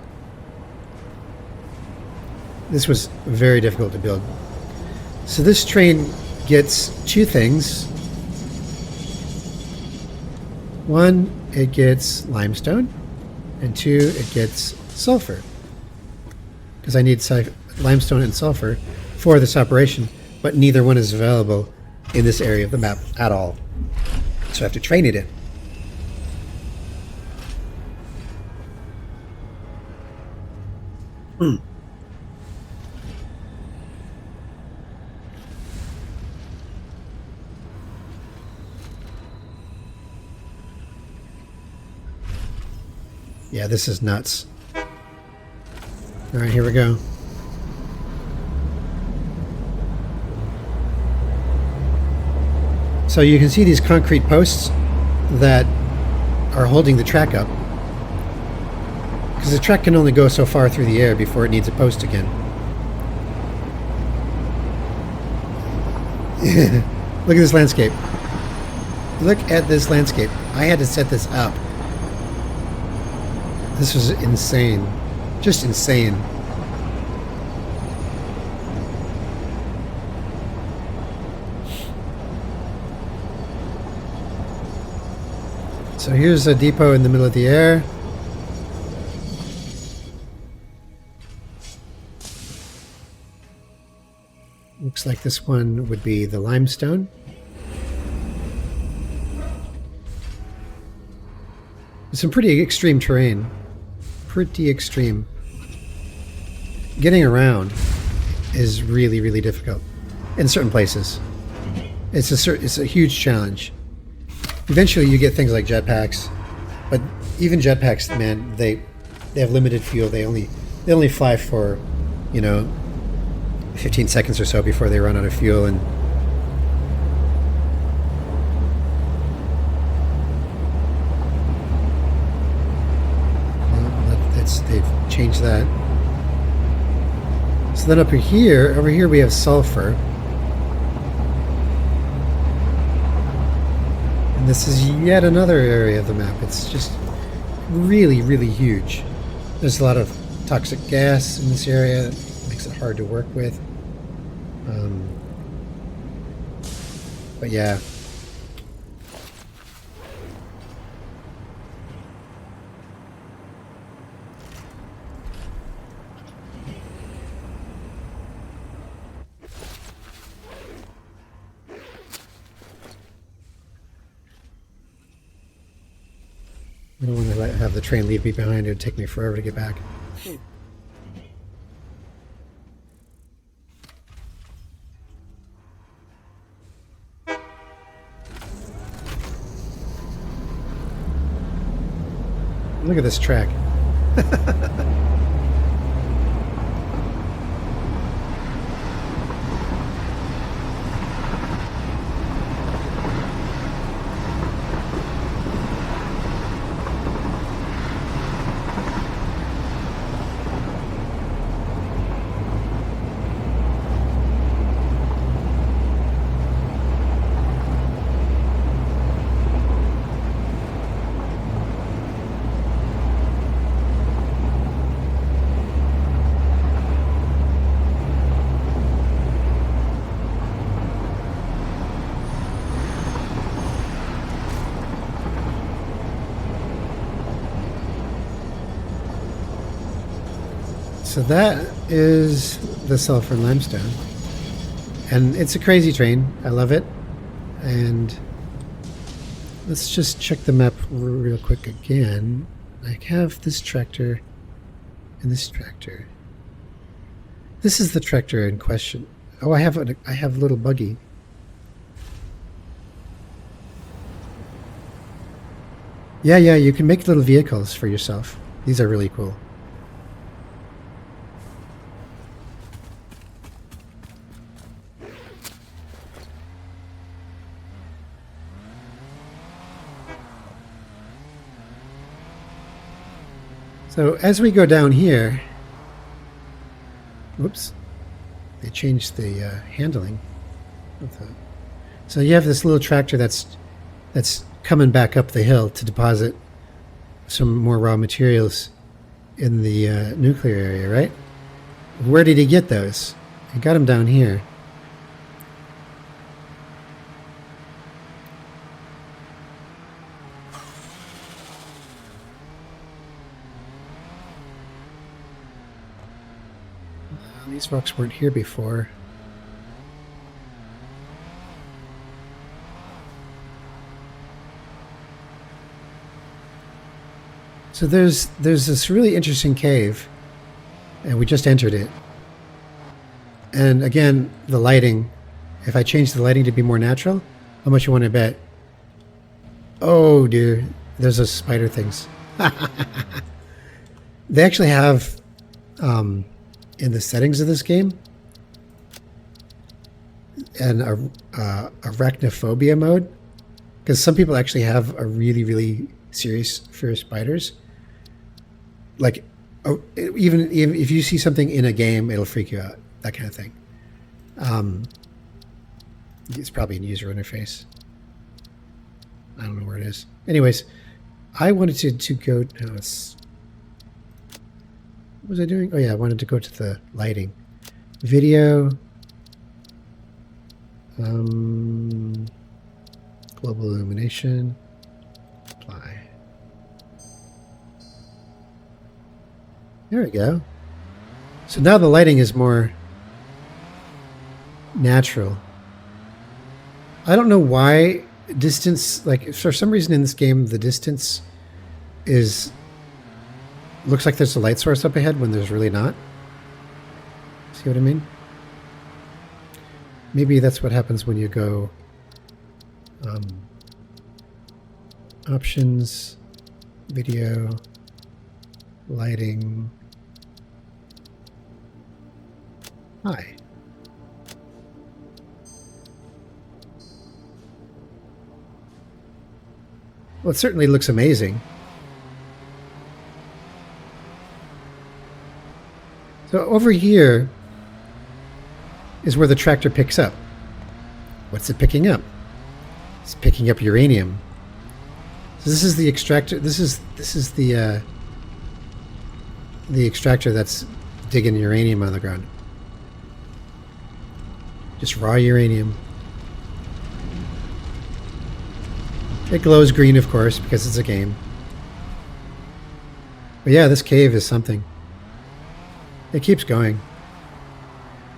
S1: This was very difficult to build. So this train gets two things. One, it gets limestone, and two, it gets sulfur. Because I need limestone and sulfur for this operation, but neither one is available in this area of the map at all. So I have to train it in. Yeah, this is nuts. All right, here we go. So you can see these concrete posts that are holding the track up. Because the track can only go so far through the air before it needs a post again. Look at this landscape. Look at this landscape. I had to set this up. This was insane. Just insane. So here's a depot in the middle of the air. Looks like this one would be the limestone. Some pretty extreme terrain. Pretty extreme. Getting around is really, really difficult in certain places. It's a huge challenge. Eventually you get things like jetpacks, but even jetpacks, man, they have limited fuel. They only fly for, 15 seconds or so before they run out of fuel. And they've changed that. So then over here we have sulfur. And this is yet another area of the map. It's just really, really huge. There's a lot of toxic gas in this area that makes it hard to work with. But yeah. I don't want to have the train leave me behind. It would take me forever to get back. Look at this track. So that is the sulfur and limestone. And it's a crazy train. I love it. And let's just check the map real quick again. I have this tractor and this tractor. This is the tractor in question. Oh, I have a little buggy. Yeah, you can make little vehicles for yourself. These are really cool. So as we go down here, whoops, they changed the handling of that. So you have this little tractor that's coming back up the hill to deposit some more raw materials in the nuclear area, right? Where did he get those? He got them down here. These rocks weren't here before. So there's this really interesting cave, and we just entered it. And again, the lighting. If I change the lighting to be more natural, how much you want to bet? Oh dear, there's those spider things. They actually have in the settings of this game an arachnophobia mode, because some people actually have a really, really serious fear of spiders. Like, even if you see something in a game, it'll freak you out. That kind of thing. It's probably in user interface. I don't know where it is. Anyways, I wanted to go. No, what was I doing? Oh yeah, I wanted to go to the lighting. Video. Global illumination. Apply. There we go. So now the lighting is more natural. I don't know why distance, like for some reason in this game, the distance looks like there's a light source up ahead when there's really not. See what I mean? Maybe that's what happens when you go options, video, lighting. Hi. Well, it certainly looks amazing. So over here is where the tractor picks up. What's it picking up? It's picking up uranium. So this is the extractor. This is the extractor that's digging uranium on the ground. Just raw uranium. It glows green, of course, because it's a game. But yeah, this cave is something. It keeps going.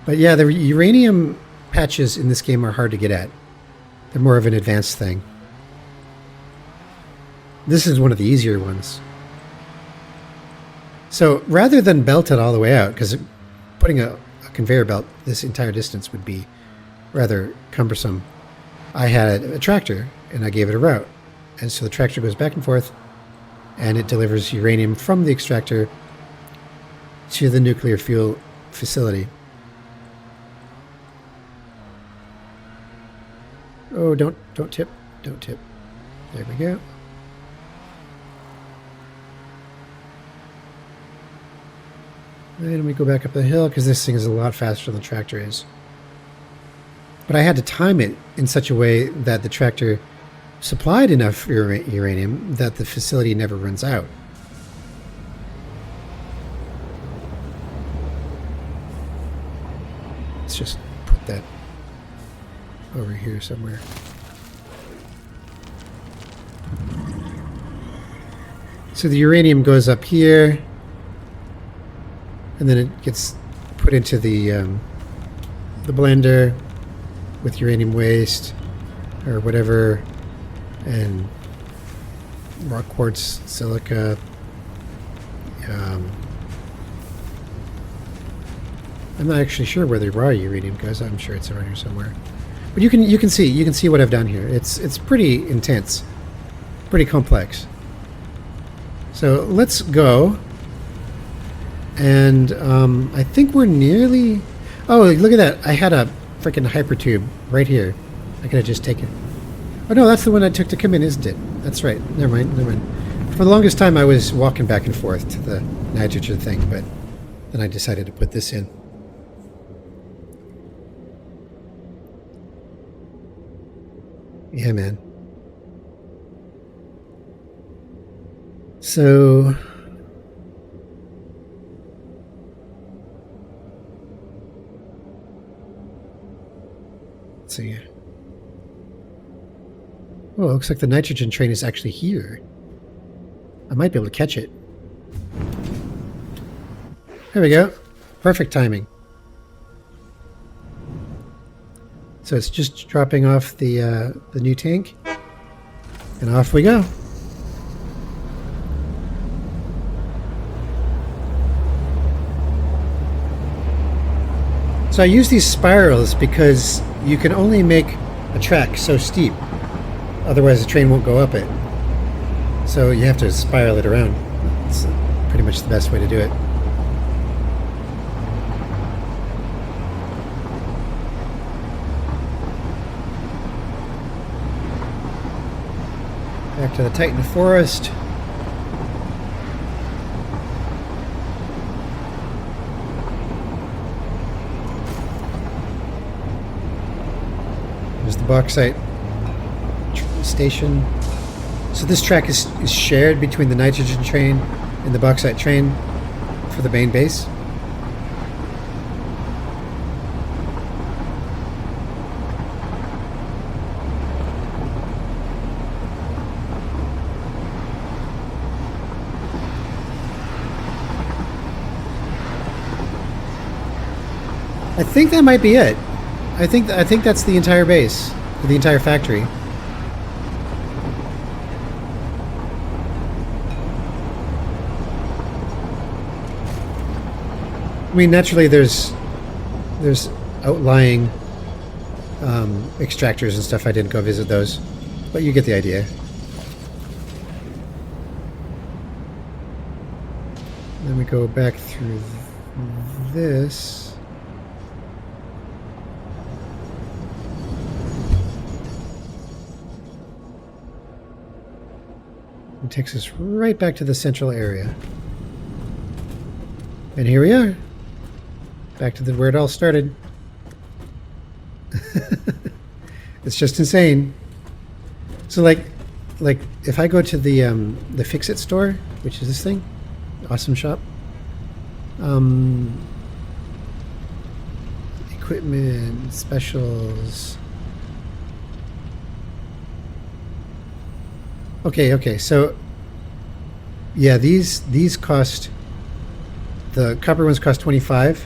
S1: But yeah, the uranium patches in this game are hard to get at. They're more of an advanced thing. This is one of the easier ones. So rather than belt it all the way out, because putting a conveyor belt this entire distance would be rather cumbersome, I had a tractor and I gave it a route. And so the tractor goes back and forth and it delivers uranium from the extractor to the nuclear fuel facility. Oh, don't tip. Don't tip. There we go. And we go back up the hill because this thing is a lot faster than the tractor is. But I had to time it in such a way that the tractor supplied enough uranium that the facility never runs out. Let's just put that over here somewhere. So the uranium goes up here, and then it gets put into the blender with uranium waste or whatever, and rock quartz, silica. I'm not actually sure where the raw uranium goes. I'm sure it's around here somewhere. But you can see what I've done here. It's pretty intense, pretty complex. So let's go. And I think we're nearly... Oh, look at that. I had a freaking hypertube right here. I could have just taken... Oh, no, that's the one I took to come in, isn't it? That's right. Never mind. For the longest time, I was walking back and forth to the nitrogen thing, but then I decided to put this in. Yeah, man. So... let's see. Oh, it looks like the nitrogen train is actually here. I might be able to catch it. There we go. Perfect timing. So it's just dropping off the new tank. And off we go. So I use these spirals because you can only make a track so steep. Otherwise the train won't go up it. So you have to spiral it around. It's pretty much the best way to do it. Back to the Titan Forest. There's the bauxite station. So this track is shared between the nitrogen train and the bauxite train for the main base. think that might be it. I think that's the entire base, the entire factory. I mean, naturally, there's outlying extractors and stuff. I didn't go visit those, but you get the idea. Then we go back through this. It takes us right back to the central area. And here we are. Back to where it all started. It's just insane. So like if I go to the Fix-It store, which is this thing, awesome shop. Equipment specials. Okay. So yeah, these cost. The copper ones cost 25.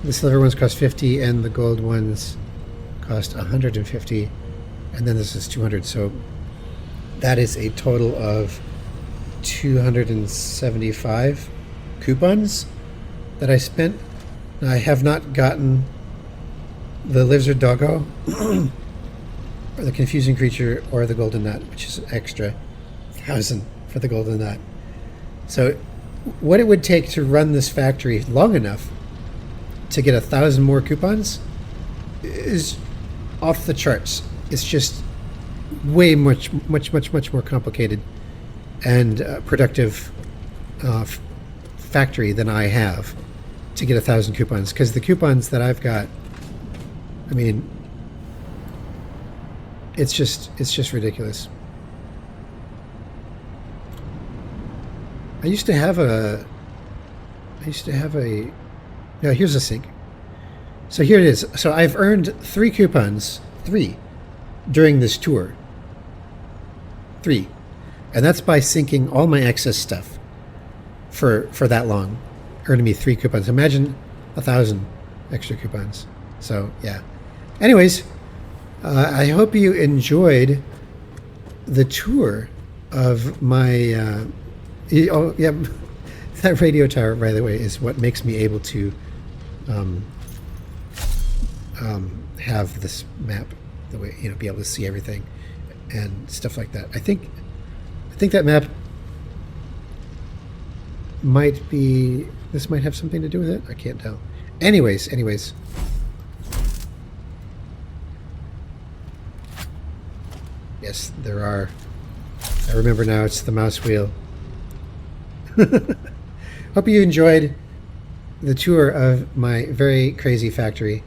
S1: The silver ones cost 50, and the gold ones cost 150, and then this is 200. So that is a total of 275 coupons that I spent. Now, I have not gotten the lizard doggo, or the confusing creature, or the golden nut, which is extra 1,000 for the golden nut. So what it would take to run this factory long enough to get 1,000 more coupons is off the charts. It's just way much more complicated and productive factory than I have to get 1,000 coupons. Because the coupons that I've got, I mean, it's just ridiculous. I used to have a. No, here's a sink. So here it is. So I've earned 3 coupons, 3, during this tour. 3. And that's by sinking all my excess stuff for that long. Earning me 3 coupons. Imagine 1,000 extra coupons. So, yeah. Anyways, I hope you enjoyed the tour of my... oh, yeah. That radio tower, by the way, is what makes me able to have this map the way, be able to see everything and stuff like that. I think that map might be, this might have something to do with it. I can't tell. Anyways. Yes, there are. I remember now, it's the mouse wheel. Hope you enjoyed the tour of my very crazy factory,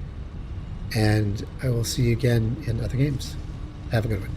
S1: and I will see you again in other games. Have a good one.